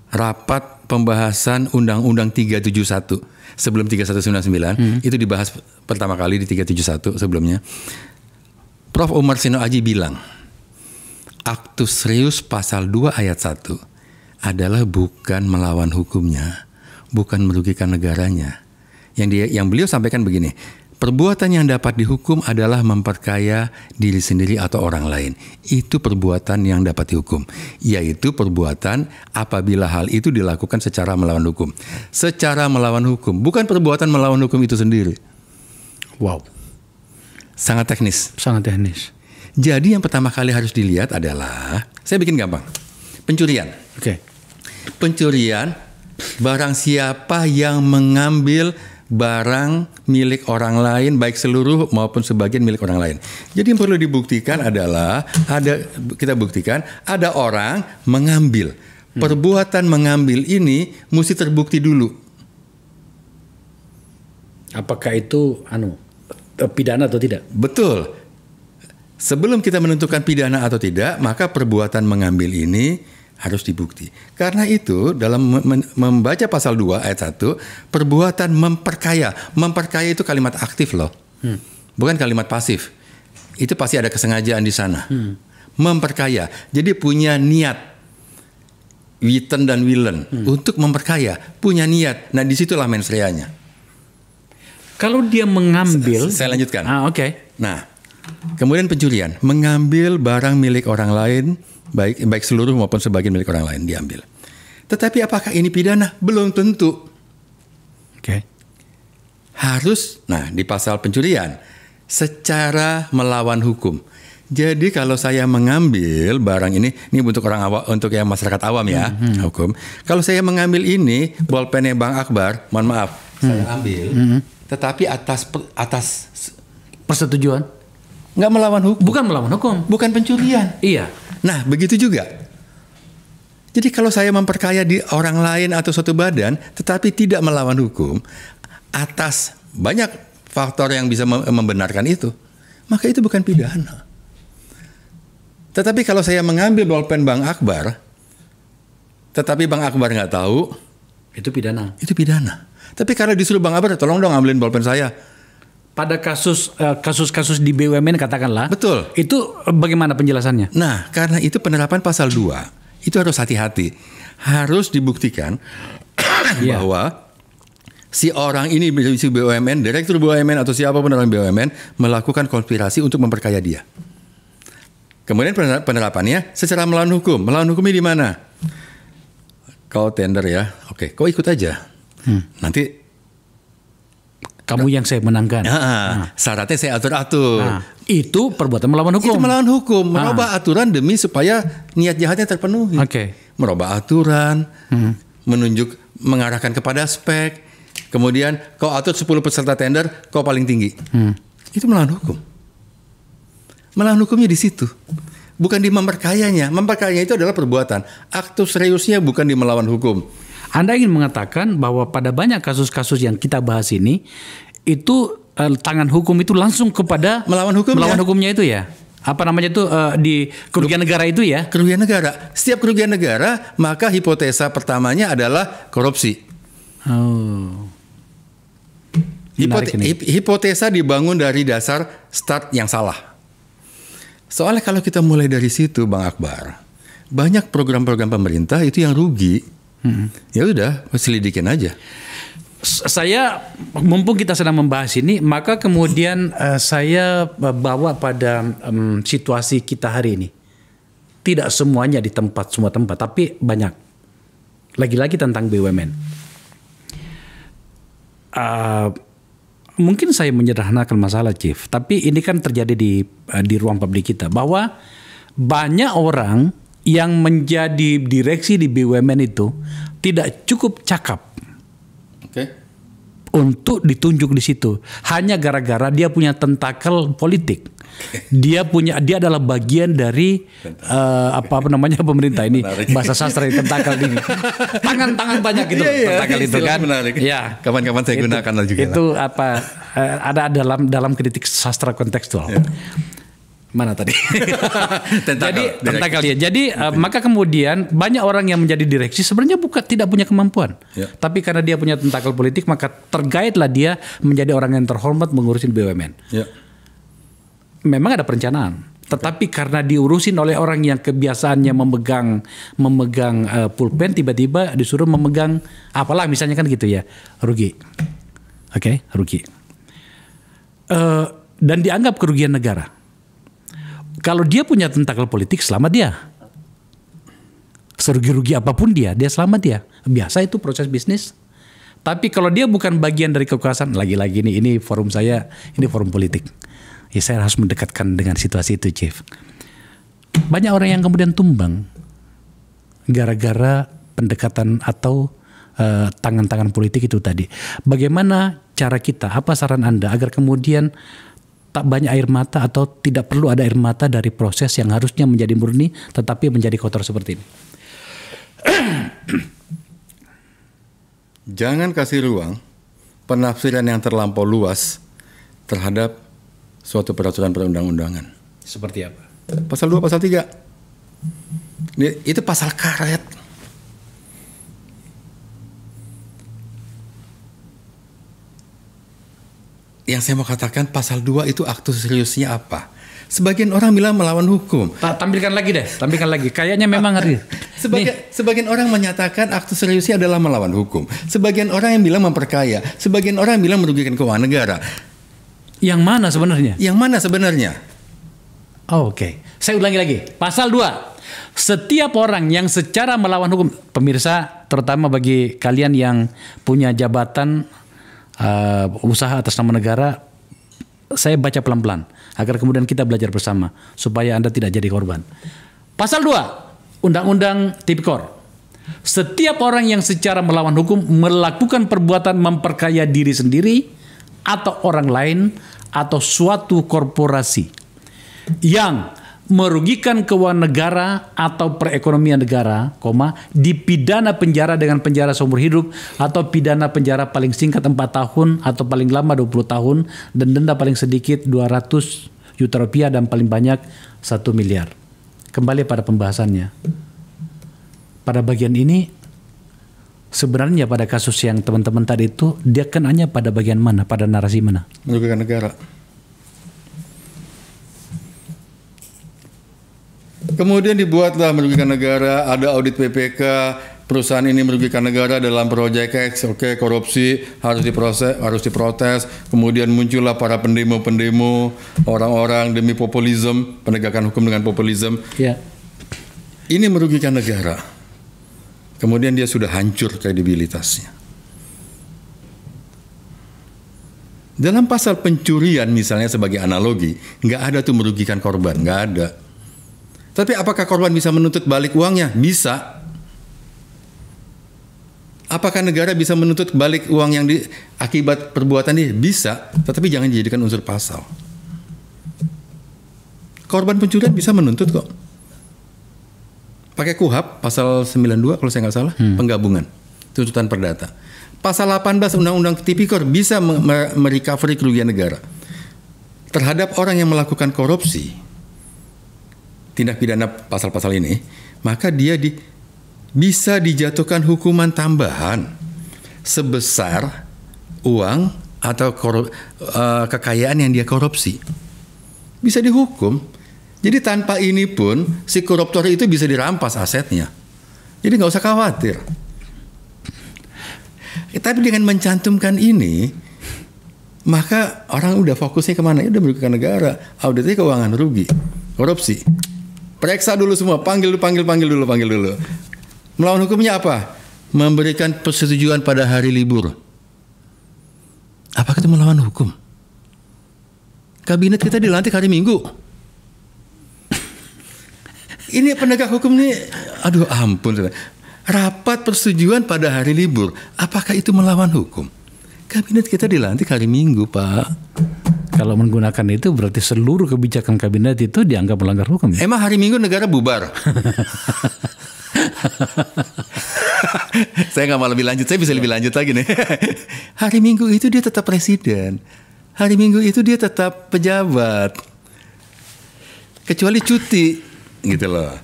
rapat pembahasan Undang-Undang 371 sebelum 3199 itu dibahas pertama kali di 371 sebelumnya. Prof. Umar Sino Aji bilang Aktus Reus pasal 2 ayat 1 adalah bukan melawan hukumnya, bukan merugikan negaranya. Yang beliau sampaikan begini, perbuatan yang dapat dihukum adalah memperkaya diri sendiri atau orang lain. Itu perbuatan yang dapat dihukum, yaitu perbuatan apabila hal itu dilakukan secara melawan hukum. Secara melawan hukum, bukan perbuatan melawan hukum itu sendiri. Wow. Sangat teknis. Sangat teknis. Jadi yang pertama kali harus dilihat adalah, saya bikin gampang, pencurian. Oke. Pencurian, barang siapa yang mengambil barang milik orang lain, baik seluruh maupun sebagian milik orang lain. Jadi yang perlu dibuktikan adalah, kita buktikan ada orang mengambil Perbuatan mengambil ini mesti terbukti dulu. Apakah itu pidana atau tidak? Betul. Sebelum kita menentukan pidana atau tidak, maka perbuatan mengambil ini harus dibukti. Karena itu dalam membaca pasal 2 ayat 1, perbuatan memperkaya. Memperkaya itu kalimat aktif loh. Bukan kalimat pasif. Itu pasti ada kesengajaan di sana. Memperkaya. Jadi punya niat. Witten dan willen untuk memperkaya, punya niat. Nah, disitulah mens rea-nya. Kalau dia mengambil, saya lanjutkan. Oke. Nah, kemudian pencurian, mengambil barang milik orang lain, baik seluruh maupun sebagian milik orang lain diambil. Tetapi apakah ini pidana? Belum tentu. Oke. Harus, di pasal pencurian, secara melawan hukum. Jadi kalau saya mengambil barang ini untuk orang awam, untuk yang masyarakat awam ya, hukum. Kalau saya mengambil ini bolpennya Bang Akbar, mohon maaf, saya ambil, tetapi atas persetujuan, nggak melawan hukum. Bukan melawan hukum, bukan pencurian. Iya. Nah, begitu juga. Jadi kalau saya memperkaya di orang lain atau suatu badan, tetapi tidak melawan hukum, atas banyak faktor yang bisa membenarkan itu, maka itu bukan pidana. Tetapi kalau saya mengambil bolpen Bang Akbar, tetapi Bang Akbar nggak tahu, itu pidana. Itu pidana. Tapi karena disuruh Bang Akbar, tolong dong ambilin bolpen saya. Pada kasus-kasus di BUMN katakanlah. Betul. Itu bagaimana penjelasannya? Nah, karena itu penerapan pasal 2, itu harus hati-hati. Harus dibuktikan bahwa si orang ini, si BUMN, direktur BUMN atau siapapun orang BUMN melakukan konspirasi untuk memperkaya dia. Kemudian penerapannya secara melawan hukum. Melawan hukumnya di mana? Kau tender ya, oke, kau ikut aja. Nanti kamu yang saya menangkan. Syaratnya saya atur-atur. Itu perbuatan melawan hukum. Itu melawan hukum, merubah aturan demi supaya niat jahatnya terpenuhi. Merubah aturan, mengarahkan kepada spek. Kemudian kau atur 10 peserta tender, kau paling tinggi. Itu melawan hukum. Melawan hukumnya di situ. Bukan di memperkayanya. Memperkayanya itu adalah perbuatan. Aktus reusnya bukan di melawan hukum. Anda ingin mengatakan bahwa pada banyak kasus-kasus yang kita bahas ini, itu tangan hukum itu langsung kepada melawan hukumnya. Melawan hukumnya itu ya? Apa namanya itu di kerugian negara itu ya? Kerugian negara. Setiap kerugian negara, maka hipotesa pertamanya adalah korupsi. Hipotesa dibangun dari dasar start yang salah. Soalnya kalau kita mulai dari situ, Bang Akbar, banyak program-program pemerintah itu yang rugi. Ya udah, selidikin aja. Saya mumpung kita sedang membahas ini, maka kemudian saya bawa pada situasi kita hari ini. Tidak semuanya di semua tempat, tapi banyak. Lagi-lagi tentang BUMN. Mungkin saya menyederhanakan masalah, Chief, tapi ini kan terjadi di ruang publik kita, bahwa banyak orang yang menjadi direksi di BUMN itu tidak cukup cakap untuk ditunjuk di situ, hanya gara-gara dia punya tentakel politik. Dia adalah bagian dari apa namanya pemerintah ini. Menarik. Bahasa sastra tentakel ini. Tangan banyak gitu tentakel itu kan. Menarik. Ya. Kapan-kapan saya gunakan lagi. Itu apa ada dalam kritik sastra kontekstual. Ya. Mana tadi? Jadi tentakel ya. Jadi maka kemudian banyak orang yang menjadi direksi sebenarnya tidak punya kemampuan. Ya. Tapi karena dia punya tentakel politik, maka tergaitlah dia menjadi orang yang terhormat mengurusin BUMN. Ya. Memang ada perencanaan, tetapi karena diurusin oleh orang yang kebiasaannya memegang pulpen, tiba-tiba disuruh memegang apalah misalnya kan gitu ya, rugi. Rugi. Dan dianggap kerugian negara. Kalau dia punya tentakel politik, selamat dia. Serugi-rugi apapun dia selamat dia. Biasa itu proses bisnis. Tapi kalau dia bukan bagian dari kekuasaan, lagi-lagi ini forum saya, ini forum politik. Ya saya harus mendekatkan dengan situasi itu, Chief. Banyak orang yang kemudian tumbang gara-gara pendekatan atau tangan-tangan politik itu tadi. Bagaimana cara kita, apa saran Anda agar kemudian tak banyak air mata atau tidak perlu ada air mata dari proses yang harusnya menjadi murni tetapi menjadi kotor seperti ini? Jangan kasih ruang penafsiran yang terlampau luas terhadap suatu peraturan perundang-undangan. Seperti apa? Pasal 2, pasal 3. Itu pasal karet. Yang saya mau katakan pasal 2 itu aktu seriusnya apa? Sebagian orang bilang melawan hukum. Tampilkan lagi deh, tampilkan lagi. Kayaknya memang hari. Sebagian orang menyatakan aktu seriusnya adalah melawan hukum. Sebagian orang yang bilang memperkaya. Sebagian orang yang bilang merugikan keuangan negara. Yang mana sebenarnya? Yang mana sebenarnya? Oh, oke. Saya ulangi lagi. Pasal 2. Setiap orang yang secara melawan hukum, pemirsa, terutama bagi kalian yang punya jabatan usaha atas nama negara, saya baca pelan-pelan agar kemudian kita belajar bersama supaya Anda tidak jadi korban. Pasal 2 Undang-Undang Tipikor. Setiap orang yang secara melawan hukum melakukan perbuatan memperkaya diri sendiri atau orang lain atau suatu korporasi yang merugikan keuangan negara atau perekonomian negara, dipidana penjara dengan penjara seumur hidup atau pidana penjara paling singkat 4 tahun atau paling lama 20 tahun dan denda paling sedikit 200 juta rupiah dan paling banyak 1 miliar. Kembali pada pembahasannya. Pada bagian ini sebenarnya pada kasus yang teman-teman tadi itu dia kenanya pada bagian mana, pada narasi mana? Merugikan negara. Kemudian dibuatlah merugikan negara, ada audit PPK, perusahaan ini merugikan negara dalam proyek X, korupsi, harus diprotes. Kemudian muncullah para pendemo-pendemo, orang-orang demi populisme, penegakan hukum dengan populisme. Ya. Ini merugikan negara. Kemudian dia sudah hancur kredibilitasnya. Dalam pasal pencurian misalnya sebagai analogi, nggak ada tuh merugikan korban, nggak ada. Tapi apakah korban bisa menuntut balik uangnya? Bisa. Apakah negara bisa menuntut balik uang yang akibat perbuatan dia? Bisa. Tetapi jangan dijadikan unsur pasal. Korban pencurian bisa menuntut kok. Pakai KUHP pasal 92 kalau saya nggak salah, penggabungan, tuntutan perdata. Pasal 18 Undang-Undang Tipikor bisa merecovery kerugian negara terhadap orang yang melakukan korupsi. Tindak pidana pasal-pasal ini, maka dia bisa dijatuhkan hukuman tambahan sebesar uang atau kekayaan yang dia korupsi. Bisa dihukum. Jadi tanpa ini pun si koruptor itu bisa dirampas asetnya. Jadi nggak usah khawatir. Tapi dengan mencantumkan ini, maka orang udah fokusnya kemana? Ya udah merugikan negara, auditnya keuangan rugi, korupsi. Periksa dulu semua, panggil dulu. Melawan hukumnya apa? Memberikan persetujuan pada hari libur. Apakah itu melawan hukum? Kabinet kita dilantik hari Minggu. Ini penegak hukum nih, aduh ampun. Rapat persetujuan pada hari libur. Apakah itu melawan hukum? Kabinet kita dilantik hari Minggu, Pak. Kalau menggunakan itu berarti seluruh kebijakan kabinet itu dianggap melanggar hukum. Emang hari Minggu negara bubar? Saya nggak mau lebih lanjut, saya bisa lebih lanjut lagi nih. Hari Minggu itu dia tetap presiden. Hari Minggu itu dia tetap pejabat. Kecuali cuti, gitu loh.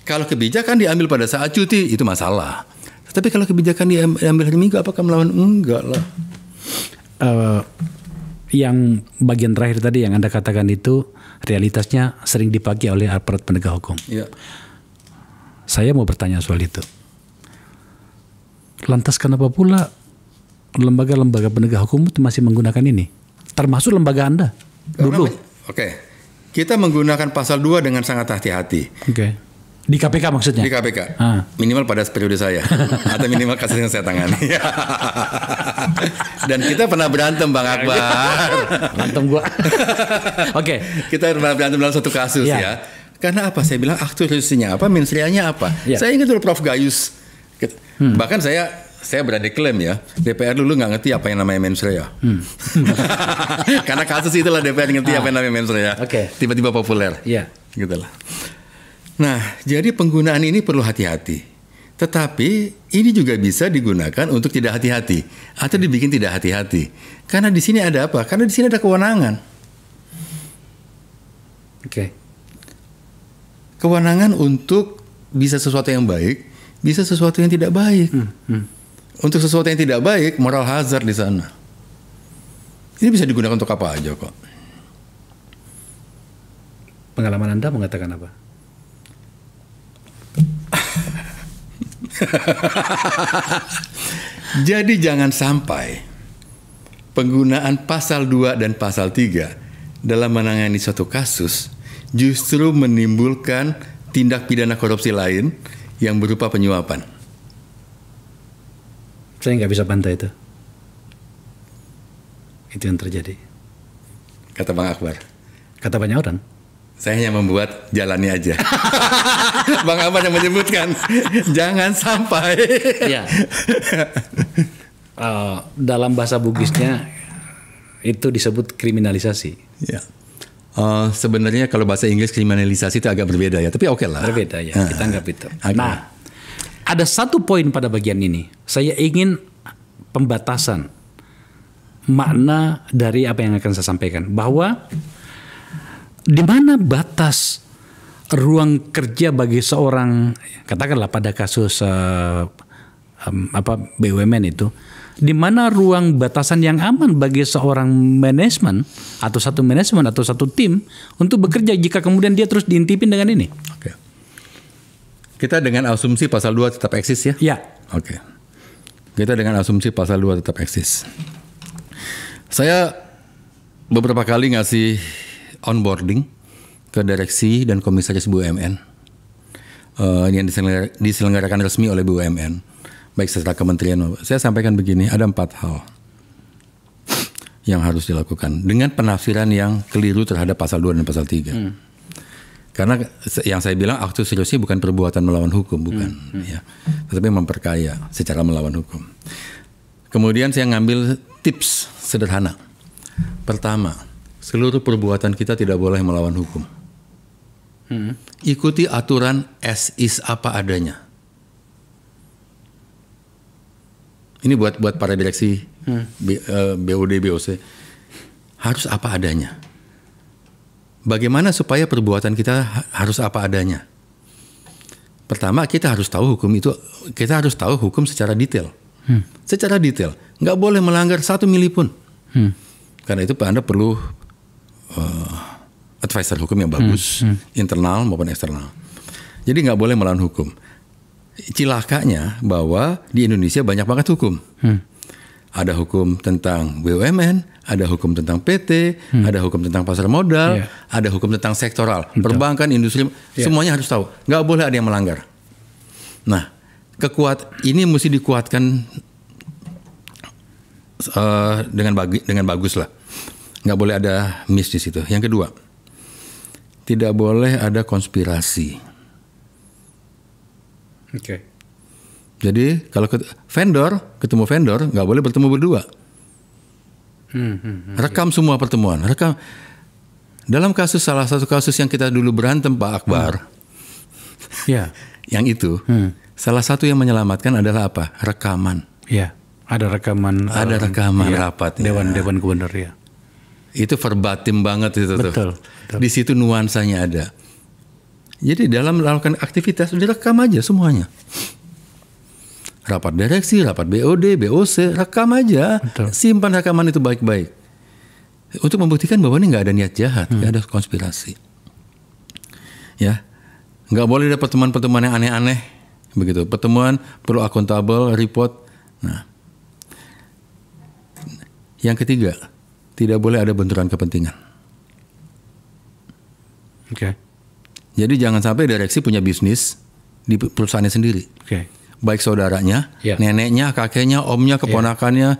Kalau kebijakan diambil pada saat cuti, itu masalah. Tapi kalau kebijakan diambil hari Minggu, apakah melawan? Enggak lah. Yang bagian terakhir tadi yang Anda katakan itu realitasnya sering dipakai oleh aparat penegak hukum. Ya. Saya mau bertanya soal itu. Lantas kenapa pula lembaga-lembaga penegak hukum itu masih menggunakan ini? Termasuk lembaga Anda dulu. Oke. Kita menggunakan pasal 2 dengan sangat hati-hati. Oke. Di KPK maksudnya? Di KPK. Minimal pada periode saya. Atau minimal kasus yang saya tangani. Dan kita pernah berantem, Bang Akbar. Berantem gua. Oke. Kita pernah berantem dalam satu kasus ya. Karena apa? Saya bilang aktualisasinya apa, mensreanya apa. Saya ingat dulu Prof. Gayus. Bahkan saya berani klaim ya, DPR dulu nggak ngerti apa yang namanya mensrea. Karena kasus itulah DPR ngerti apa yang namanya mensrea. Tiba-tiba populer. Gitu lah. Nah, jadi penggunaan ini perlu hati-hati. Tetapi ini juga bisa digunakan untuk tidak hati-hati atau dibikin tidak hati-hati. Karena di sini ada apa? Karena di sini ada kewenangan. Oke. Kewenangan untuk bisa sesuatu yang baik, bisa sesuatu yang tidak baik. Untuk sesuatu yang tidak baik, moral hazard di sana. Ini bisa digunakan untuk apa aja kok. Pengalaman Anda mengatakan apa? Jadi jangan sampai penggunaan pasal 2 dan pasal 3 dalam menangani suatu kasus justru menimbulkan tindak pidana korupsi lain yang berupa penyuapan. Saya nggak bisa bantah itu. Itu yang terjadi. Kata Bang Akbar. Kata banyak orang. Saya hanya membuat jalannya aja. Bang Akbar yang menyebutkan jangan sampai. Ya. Dalam bahasa Bugisnya itu disebut kriminalisasi. Ya. Sebenarnya kalau bahasa Inggris kriminalisasi itu agak berbeda ya, tapi oke lah. Berbeda ya, kita anggap itu. Okay. Nah, ada satu poin pada bagian ini. Saya ingin pembatasan makna dari apa yang akan saya sampaikan, bahwa di mana batas ruang kerja bagi seorang, katakanlah pada kasus BUMN itu, di mana ruang batasan yang aman bagi seorang manajemen atau satu tim untuk bekerja jika kemudian dia terus diintipin dengan ini. Oke. Kita dengan asumsi pasal 2 tetap eksis ya? Ya. Oke. Kita dengan asumsi pasal 2 tetap eksis. Saya beberapa kali ngasih onboarding ke direksi dan komisaris BUMN yang diselenggarakan resmi oleh BUMN, baik secara kementerian. Saya sampaikan begini, ada 4 hal yang harus dilakukan dengan penafsiran yang keliru terhadap pasal 2 dan pasal 3. Karena yang saya bilang aktus seriusnya bukan perbuatan melawan hukum, bukan, ya, tetapi memperkaya secara melawan hukum. Kemudian saya ngambil tips sederhana. Pertama, seluruh perbuatan kita tidak boleh melawan hukum. Ikuti aturan as is apa adanya. Ini buat para direksi BOD, BOC. Harus apa adanya. Bagaimana supaya perbuatan kita harus apa adanya? Pertama, kita harus tahu hukum secara detail. Secara detail. Nggak boleh melanggar 1 mili pun. Karena itu Anda perlu advisor hukum yang bagus, internal maupun eksternal. Jadi nggak boleh melawan hukum. Cilakanya bahwa di Indonesia banyak banget hukum. Ada hukum tentang BUMN, ada hukum tentang PT, ada hukum tentang pasar modal, ada hukum tentang sektoral, perbankan, industri, semuanya harus tahu. Nggak boleh ada yang melanggar. Nah, ini mesti dikuatkan dengan bagus lah. Nggak boleh ada miss di situ. Yang kedua, tidak boleh ada konspirasi. Oke. Jadi kalau ketemu vendor nggak boleh bertemu berdua. Rekam semua pertemuan. Rekam. Dalam salah satu kasus yang kita dulu berantem Pak Akbar, yang itu salah satu yang menyelamatkan adalah apa? Rekaman. Ya, ada rekaman. Ada rekaman rapat. Dewan Gubernur ya. Itu verbatim banget itu betul, tuh. Betul. Di situ nuansanya ada. Jadi dalam melakukan aktivitas direkam aja semuanya. Rapat direksi, rapat BOD, BOC, rekam aja. Betul. Simpan rekaman itu baik-baik. Untuk membuktikan bahwa ini nggak ada niat jahat, nggak ada konspirasi. Ya, nggak boleh ada pertemuan-pertemuan yang aneh-aneh. Begitu. Pertemuan perlu akuntabel, report. Nah, yang ketiga, tidak boleh ada benturan kepentingan. Oke. Jadi jangan sampai direksi punya bisnis di perusahaannya sendiri. Oke. Baik saudaranya, neneknya, kakeknya, omnya, keponakannya,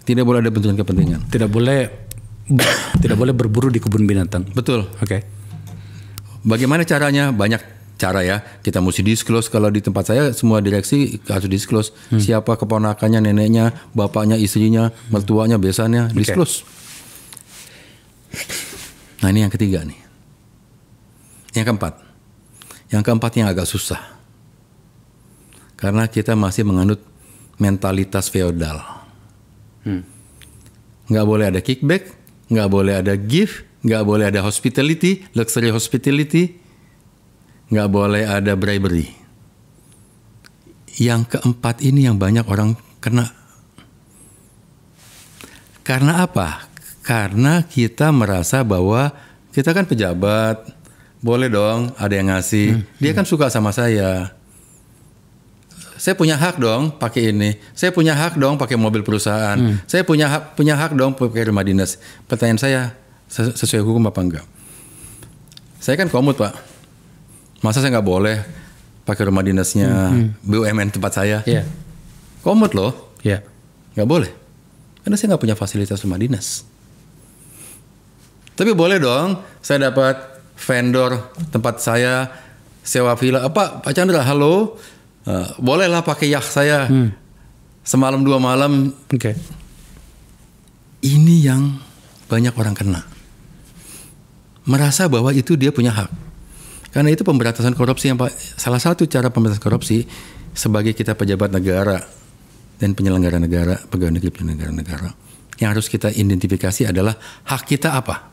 tidak boleh ada benturan kepentingan. Tidak boleh berburu di kebun binatang. Betul. Oke. Bagaimana caranya? Banyak cara ya. Kita mesti disclose. Kalau di tempat saya semua direksi harus disclose. Siapa keponakannya, neneknya, bapaknya, istrinya, mertuanya, besannya, disclose. Nah ini yang ketiga nih. Yang keempat yang agak susah. Karena kita masih menganut mentalitas feodal. Nggak boleh ada kickback, nggak boleh ada gift, nggak boleh ada hospitality, luxury hospitality, nggak boleh ada bribery. Yang keempat ini yang banyak orang kena. Karena apa? Karena kita merasa bahwa kita kan pejabat, boleh dong ada yang ngasih. Dia kan suka sama saya. Saya punya hak dong pakai ini. Saya punya hak dong pakai mobil perusahaan. Saya punya hak dong pakai rumah dinas. Pertanyaan saya, sesuai hukum apa enggak? Saya kan komut, Pak. Masa saya nggak boleh pakai rumah dinasnya BUMN tempat saya? Yeah. Komut loh. Yeah. Nggak boleh. Karena saya nggak punya fasilitas rumah dinas. Tapi boleh dong, saya dapat vendor tempat saya sewa villa. Pak Chandra, halo. Bolehlah pakai yacht saya semalam 2 malam. Oke. Ini yang banyak orang kena. Merasa bahwa itu dia punya hak. Karena itu pemberantasan korupsi yang salah satu cara pemberantasan korupsi sebagai kita pejabat negara dan penyelenggara negara, pegawai negeri penyelenggara negara, yang harus kita identifikasi adalah hak kita apa.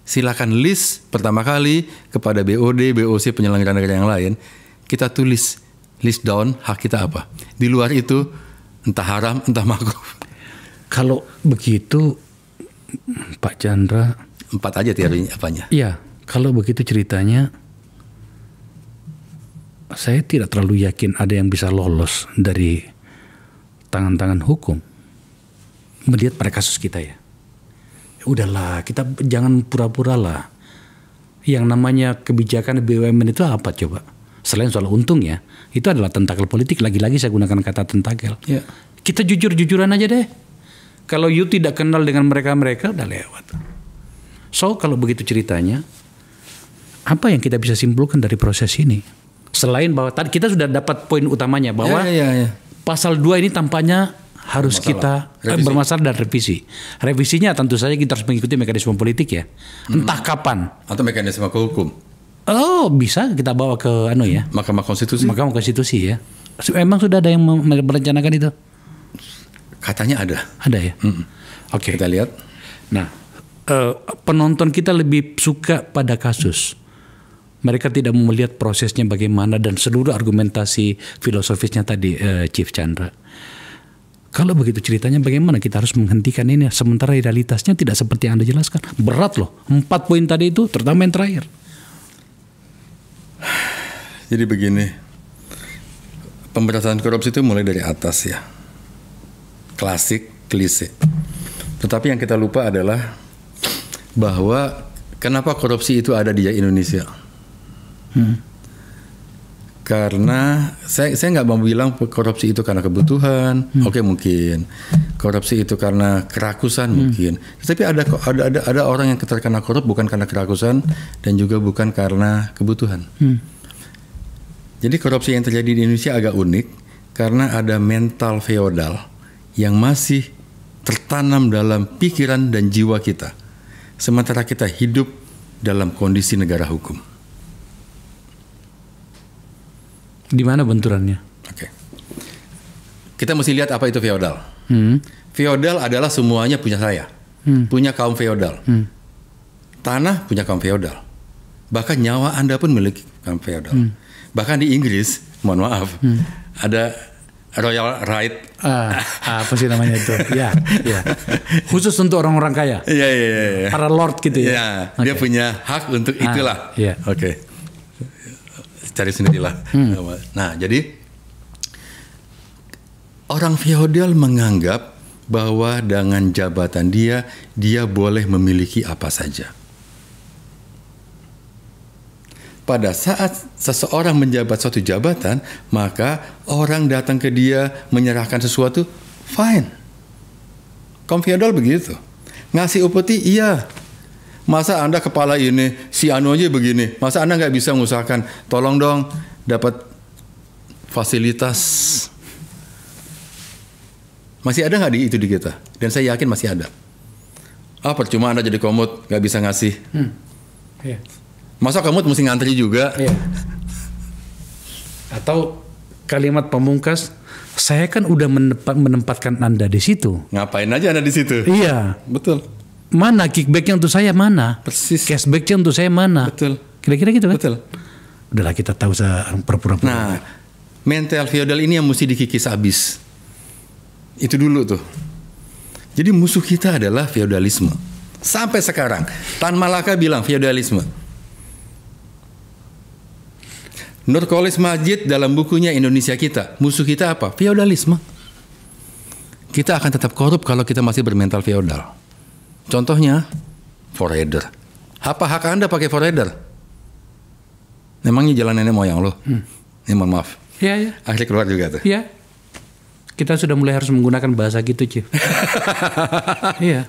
Silakan list pertama kali kepada BOD, BOC, penyelenggara negara yang lain. Kita tulis list down hak kita apa. Di luar itu entah haram, entah makruh. Kalau begitu Pak Chandra, 4 aja teorinya apanya? Iya, kalau begitu ceritanya saya tidak terlalu yakin ada yang bisa lolos dari tangan-tangan hukum. Melihat pada kasus kita ya. Udahlah, kita jangan pura-pura lah. Yang namanya kebijakan BUMN itu apa coba? Selain soal untung ya, itu adalah tentakel politik. Lagi-lagi saya gunakan kata tentakel. Ya. Kita jujur-jujuran aja deh. Kalau you tidak kenal dengan mereka-mereka, udah lewat. So, kalau begitu ceritanya, apa yang kita bisa simpulkan dari proses ini? Selain bahwa tadi kita sudah dapat poin utamanya bahwa pasal 2 ini tampaknya harus kita bermasalah dan revisi. Revisinya tentu saja kita harus mengikuti mekanisme politik ya. Entah kapan. Atau mekanisme hukum. Oh, bisa kita bawa ke Mahkamah Konstitusi. Mahkamah Konstitusi ya. Emang sudah ada yang merencanakan itu? Katanya ada. Ada ya. Oke. Kita lihat. Nah, penonton kita lebih suka pada kasus. Mereka tidak melihat prosesnya bagaimana dan seluruh argumentasi filosofisnya tadi, Chief Chandra. Kalau begitu ceritanya bagaimana kita harus menghentikan ini sementara realitasnya tidak seperti yang Anda jelaskan. Berat loh. 4 poin tadi itu, terutama yang terakhir. Jadi begini, pemberantasan korupsi itu mulai dari atas ya, klasik, klise. Tetapi yang kita lupa adalah bahwa kenapa korupsi itu ada di Indonesia? Karena saya nggak mau bilang korupsi itu karena kebutuhan, oke mungkin. Korupsi itu karena kerakusan mungkin. Tapi ada orang yang terkena korup bukan karena kerakusan dan juga bukan karena kebutuhan. Jadi korupsi yang terjadi di Indonesia agak unik karena ada mental feodal yang masih tertanam dalam pikiran dan jiwa kita. Sementara kita hidup dalam kondisi negara hukum. Di mana benturannya? Oke. Kita mesti lihat apa itu feodal. Feodal adalah semuanya punya saya. Punya kaum feodal. Tanah punya kaum feodal. Bahkan nyawa Anda pun milik kaum feodal. Bahkan di Inggris, mohon maaf, ada royal right. Apa sih namanya itu? Ya. Khusus untuk orang-orang kaya. Iya. Para lord gitu ya. Iya, dia punya hak untuk itulah. Iya. Oke. Cari sendirilah. Nah, jadi orang feodal menganggap bahwa dengan jabatan dia boleh memiliki apa saja. Pada saat seseorang menjabat suatu jabatan, maka orang datang ke dia menyerahkan sesuatu, fine. Kaum feodal begitu. Ngasih upeti, iya. Masa Anda kepala ini, si anu aja begini. Masa Anda nggak bisa mengusahakan, tolong dong dapat fasilitas. Masih ada nggak itu di kita? Dan saya yakin masih ada. Percuma Anda jadi komut, nggak bisa ngasih. Iya. Masa komut mesti ngantri juga? Iya. Atau kalimat pamungkas, saya kan udah menempatkan Anda di situ. Ngapain aja Anda di situ? Iya. Betul. Mana kickbacknya untuk saya mana? Persis. Cashbacknya untuk saya mana? Betul. Kira-kira gitu kan? Betul. Udahlah kita tahu pura-pura. Nah, mental feodal ini yang mesti dikikis habis. Itu dulu tuh. Jadi musuh kita adalah feodalisme. Sampai sekarang, Tan Malaka bilang feodalisme. Nurcholish Madjid dalam bukunya Indonesia Kita, musuh kita apa? Feodalisme. Kita akan tetap korup kalau kita masih bermental feodal. Contohnya, forader. Apa hak Anda pakai forader? Memangnya jalan nenek moyang lo? Ya, mohon maaf. Iya, iya. Akhirnya keluar juga tuh. Iya. Kita sudah mulai harus menggunakan bahasa gitu, Chief. Iya.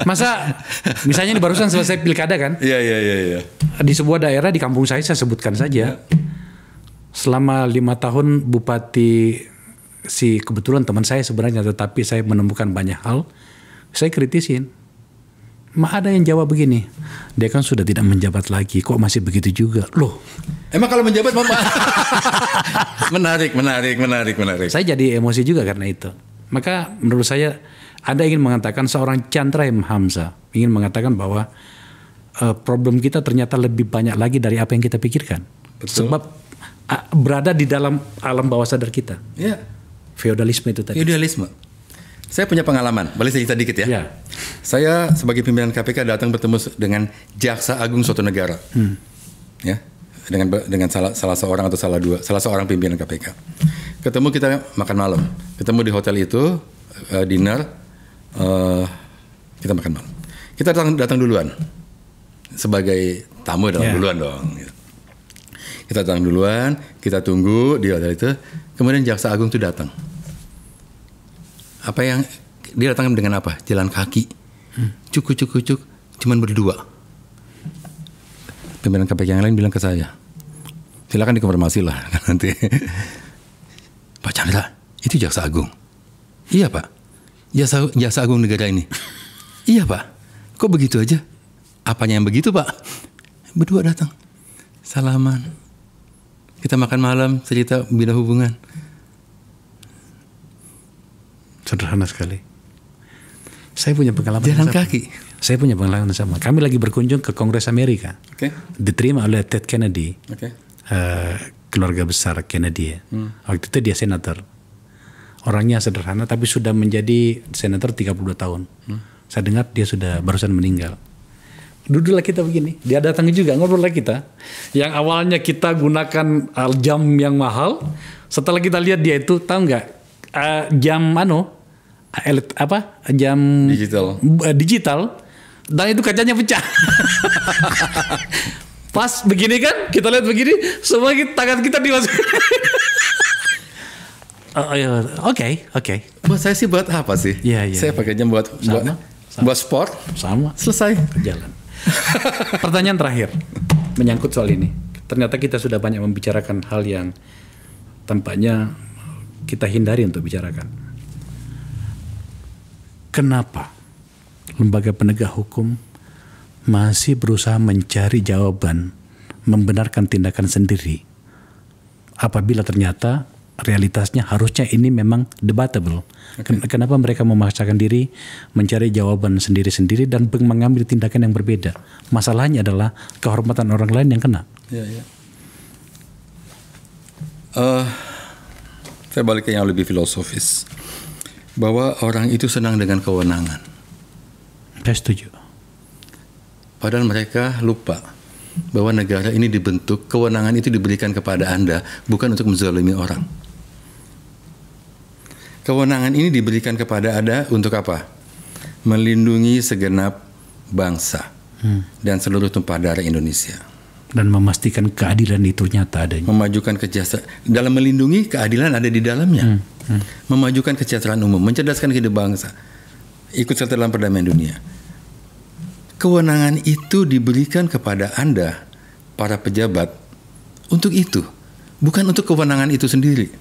Masa misalnya barusan selesai pilkada kan? Iya. Di sebuah daerah di kampung saya sebutkan saja. Selama 5 tahun bupati, kebetulan teman saya sebenarnya, tetapi saya menemukan banyak hal, saya kritisin. Ada yang jawab begini, dia kan sudah tidak menjabat lagi, kok masih begitu juga? Loh, emang kalau menjabat Mama? Menarik. Saya jadi emosi juga karena itu. Maka menurut saya, Anda ingin mengatakan seorang Chandra M. Hamzah ingin mengatakan bahwa problem kita ternyata lebih banyak lagi dari apa yang kita pikirkan. Betul. Sebab berada di dalam alam bawah sadar kita. Iya. Feodalisme itu tadi. Feodalisme. Saya punya pengalaman, boleh cerita dikit ya? Ya. Saya sebagai pimpinan KPK datang bertemu dengan Jaksa Agung suatu negara. Ya. Dengan salah seorang atau salah seorang pimpinan KPK. Ketemu, kita makan malam. Ketemu di hotel itu, dinner, kita makan malam. Kita datang duluan. Sebagai tamu datang duluan dong. Kita datang duluan, kita tunggu di hotel itu. Kemudian Jaksa Agung itu datang. Apa yang dia datang dengan apa? Jalan kaki. Cuk, cuman berdua. Pimpinan KPK yang lain bilang ke saya, silakan dikonfirmasi lah nanti. Pak Chandra, itu Jaksa Agung. Iya Pak, Jaksa Agung negara ini. Iya Pak, kok begitu aja? Apanya yang begitu Pak? Berdua datang, salaman. Kita makan malam, cerita bina hubungan. Sederhana sekali. Saya punya pengalaman jalan sama. Kaki. Saya punya pengalaman sama. Kami lagi berkunjung ke Kongres Amerika. Diterima oleh Ted Kennedy. Keluarga besar Kennedy. Waktu itu dia senator. Orangnya sederhana tapi sudah menjadi senator 32 tahun. Saya dengar dia sudah barusan meninggal. Duduklah kita begini. Dia datang juga, ngobrol kita. Yang awalnya kita gunakan jam yang mahal. Setelah kita lihat dia itu, tahu nggak? Jam jam digital, dan itu kacanya pecah. Pas begini kan, kita lihat begini, semua tangan kita dimasukin. Oke. Buat saya sih buat apa sih? Saya pakai jam buat sport. Sama. Selesai. Jalan. Pertanyaan terakhir menyangkut soal ini. Ternyata kita sudah banyak membicarakan hal yang tampaknya kita hindari untuk bicarakan. Kenapa lembaga penegak hukum masih berusaha mencari jawaban, membenarkan tindakan sendiri, apabila ternyata realitasnya harusnya ini memang debatable. Kenapa mereka memaksakan diri mencari jawaban sendiri-sendiri dan mengambil tindakan yang berbeda? Masalahnya adalah kehormatan orang lain yang kena. Saya balik ke yang lebih filosofis, bahwa orang itu senang dengan kewenangan. Saya setuju. Padahal mereka lupa bahwa negara ini dibentuk, kewenangan itu diberikan kepada Anda bukan untuk menzalimi orang. Kewenangan ini diberikan kepada Anda untuk apa? Melindungi segenap bangsa dan seluruh tumpah darah Indonesia. Dan memastikan keadilan itu nyata adanya. Memajukan kesejahteraan. Dalam melindungi, keadilan ada di dalamnya. Memajukan kesejahteraan umum, mencerdaskan kehidupan bangsa. Ikut serta dalam perdamaian dunia. Kewenangan itu diberikan kepada Anda, para pejabat, untuk itu. Bukan untuk kewenangan itu sendiri.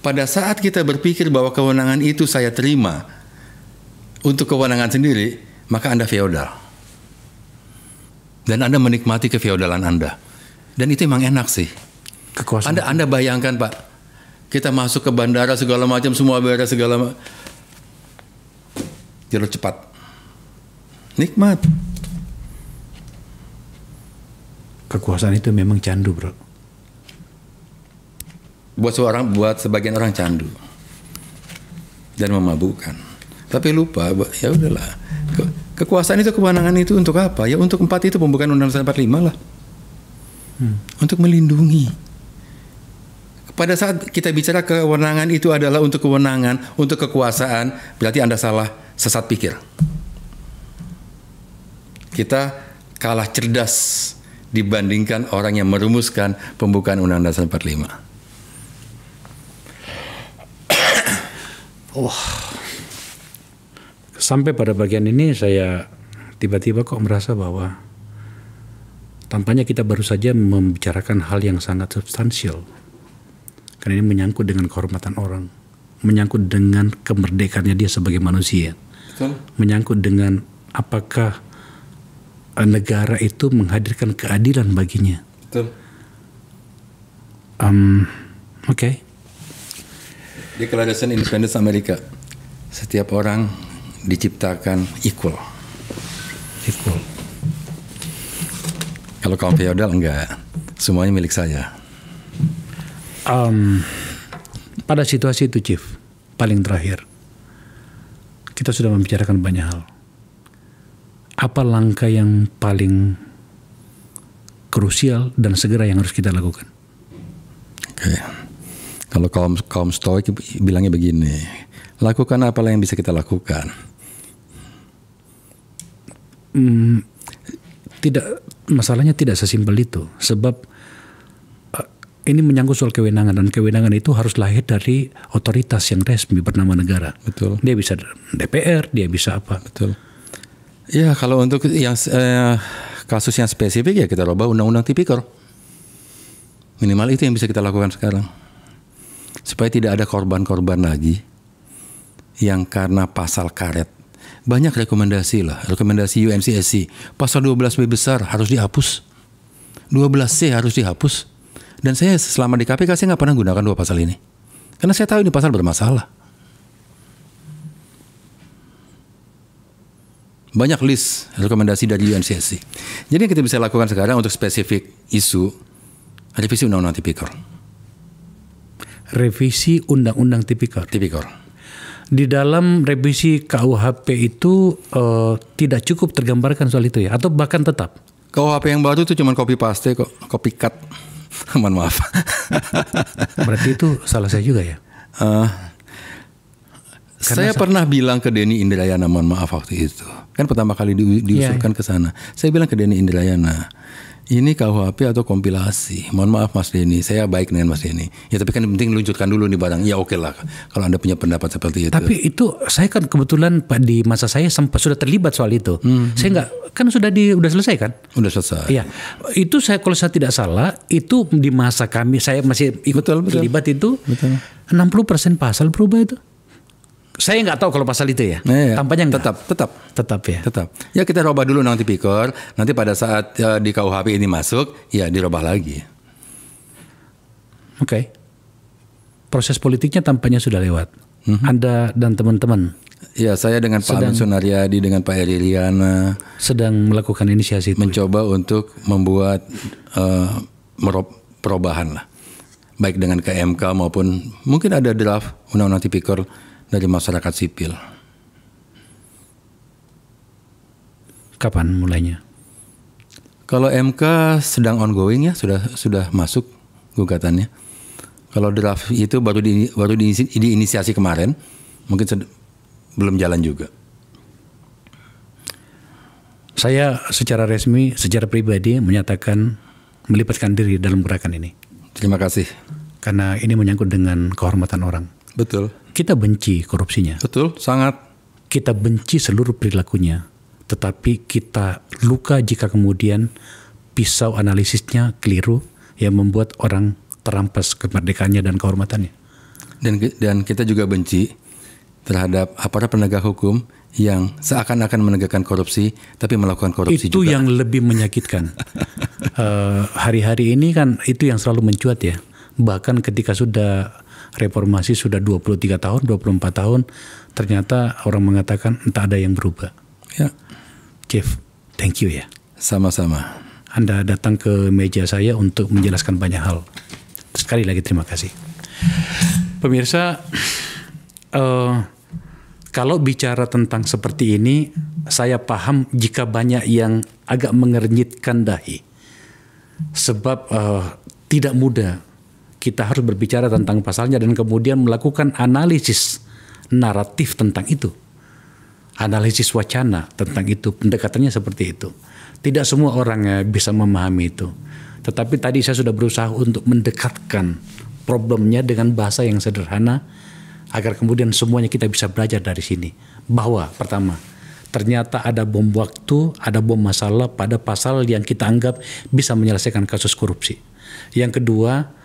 Pada saat kita berpikir bahwa kewenangan itu saya terima untuk kewenangan sendiri, maka Anda feodal. Dan Anda menikmati kefeodalan Anda. Dan itu emang enak sih. Kekuasaan. Anda bayangkan Pak, kita masuk ke bandara segala macam, semua beres jalur cepat, nikmat. Kekuasaan itu memang candu, bro. Buat sebagian orang candu dan memabukkan. Tapi lupa, ya udahlah. Kekuasaan itu, kewenangan itu untuk apa? Ya untuk 4 itu pembukaan Undang-Undang 45 lah. Untuk melindungi. Pada saat kita bicara kewenangan itu adalah untuk kewenangan, untuk kekuasaan, berarti Anda salah, sesat pikir. Kita kalah cerdas dibandingkan orang yang merumuskan pembukaan Undang-Undang 45. Sampai pada bagian ini saya tiba-tiba kok merasa bahwa tampaknya kita baru saja membicarakan hal yang sangat substansial. Karena ini menyangkut dengan kehormatan orang, menyangkut dengan kemerdekaannya dia sebagai manusia. Betul. Menyangkut dengan apakah negara itu menghadirkan keadilan baginya. Betul. Oke. Declaration Independence Amerika. Setiap orang diciptakan equal. Kalau kaum feodal enggak, semuanya milik saya. Pada situasi itu, Chief, paling terakhir, kita sudah membicarakan banyak hal. Apa langkah yang paling krusial dan segera yang harus kita lakukan? Oke. Kalau kaum Stoik bilangnya begini, lakukan apa yang bisa kita lakukan. Masalahnya tidak sesimpel itu, sebab ini menyangkut soal kewenangan, dan kewenangan itu harus lahir dari otoritas yang resmi bernama negara. Betul. Dia bisa DPR, dia bisa apa. Betul. Ya, kalau untuk yang kasus yang spesifik ya kita rubah Undang-Undang Tipikor. Minimal itu yang bisa kita lakukan sekarang. Supaya tidak ada korban-korban lagi yang karena pasal karet. Banyak rekomendasi UNCSC. Pasal 12B besar harus dihapus. 12C harus dihapus. Dan saya selama di KPK saya nggak pernah gunakan 2 pasal ini. Karena saya tahu ini pasal bermasalah. Banyak list rekomendasi dari UNCSC. Jadi yang kita bisa lakukan sekarang untuk spesifik isu, revisi Undang-Undang Tipikor. Revisi Undang-Undang Tipikor. Di dalam revisi KUHP itu tidak cukup tergambarkan soal itu ya, atau bahkan tetap? KUHP yang baru itu cuma copy paste kok, copycat. Mohon maaf. Berarti itu salah saya juga ya? Saya pernah bilang ke Denny Indrayana, mohon maaf waktu itu. Kan pertama kali diusulkan ke sana. Saya bilang ke Denny Indrayana, ini KUHP atau kompilasi? Mohon maaf Mas Denny, saya baik dengan Mas Denny. Ya tapi kan penting luncurkan dulu nih barang. Ya oke lah kalau Anda punya pendapat seperti itu. Tapi itu saya kan kebetulan di masa saya sudah terlibat soal itu. Saya nggak, kan sudah selesai kan? Sudah selesai. Iya. Itu kalau saya tidak salah, itu di masa saya masih ikut terlibat itu. Betul. 60% pasal berubah itu. Saya nggak tahu kalau pasal itu ya. Tampaknya enggak. Tetap ya. Ya kita robah dulu nanti Tipikor. Nanti pada saat di KUHP ini masuk, ya dirobah lagi. Oke. Proses politiknya tampaknya sudah lewat. Anda dan teman-teman. Ya, saya dengan Pak Amin Sunaryadi, dengan Pak Eri Liana sedang melakukan inisiasi itu. Mencoba untuk membuat perubahan lah. Baik dengan KMK maupun mungkin ada draft Undang-Undang Tipikor dari masyarakat sipil. Kapan mulainya? Kalau MK sedang ongoing ya, sudah masuk gugatannya. Kalau draft itu baru diinisiasi kemarin, mungkin belum jalan juga. Saya secara resmi, secara pribadi menyatakan melibatkan diri dalam gerakan ini. Terima kasih. Karena ini menyangkut dengan kehormatan orang. Betul. Kita benci korupsinya. Betul, sangat. Kita benci seluruh perilakunya. Tetapi kita luka jika kemudian pisau analisisnya keliru yang membuat orang terampas kemerdekaannya dan kehormatannya. Dan kita juga benci terhadap aparat penegak hukum yang seakan-akan menegakkan korupsi tapi melakukan korupsi itu juga. yang lebih menyakitkan. Hari-hari ini kan itu yang selalu mencuat ya. Bahkan ketika sudah reformasi sudah 23 tahun, 24 tahun, ternyata orang mengatakan entah ada yang berubah. Ya. Chief, thank you ya. Sama-sama. Anda datang ke meja saya untuk menjelaskan banyak hal. Sekali lagi terima kasih. Pemirsa, kalau bicara tentang seperti ini, saya paham jika banyak yang agak mengernyitkan dahi. Sebab tidak mudah. Kita harus berbicara tentang pasalnya dan kemudian melakukan analisis naratif tentang itu. Analisis wacana tentang itu. Pendekatannya seperti itu. Tidak semua orang bisa memahami itu. Tetapi tadi saya sudah berusaha untuk mendekatkan problemnya dengan bahasa yang sederhana agar kemudian semuanya kita bisa belajar dari sini. Bahwa pertama, ternyata ada bom waktu, ada bom masalah pada pasal yang kita anggap bisa menyelesaikan kasus korupsi. Yang kedua,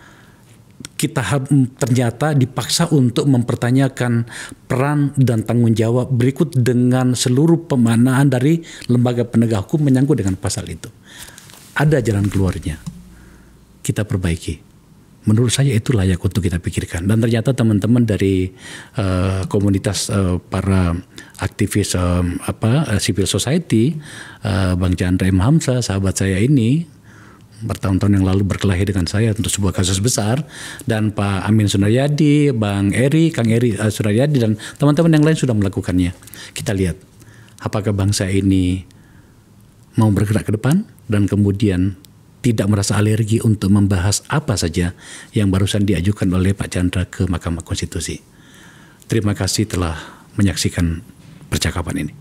kita ternyata dipaksa untuk mempertanyakan peran dan tanggung jawab berikut dengan seluruh pemaknaan dari lembaga penegak hukum menyangkut dengan pasal itu. Ada jalan keluarnya. Kita perbaiki. Menurut saya itu layak untuk kita pikirkan. Dan ternyata teman-teman dari komunitas para aktivis civil society, Bang Chandra M. Hamzah, sahabat saya ini, bertahun-tahun yang lalu berkelahi dengan saya untuk sebuah kasus besar, dan Pak Amin Sunaryadi, Bang Eri, Kang Eri Sunaryadi, dan teman-teman yang lain sudah melakukannya. Kita lihat apakah bangsa ini mau bergerak ke depan dan kemudian tidak merasa alergi untuk membahas apa saja yang barusan diajukan oleh Pak Chandra ke Mahkamah Konstitusi. Terima kasih telah menyaksikan percakapan ini.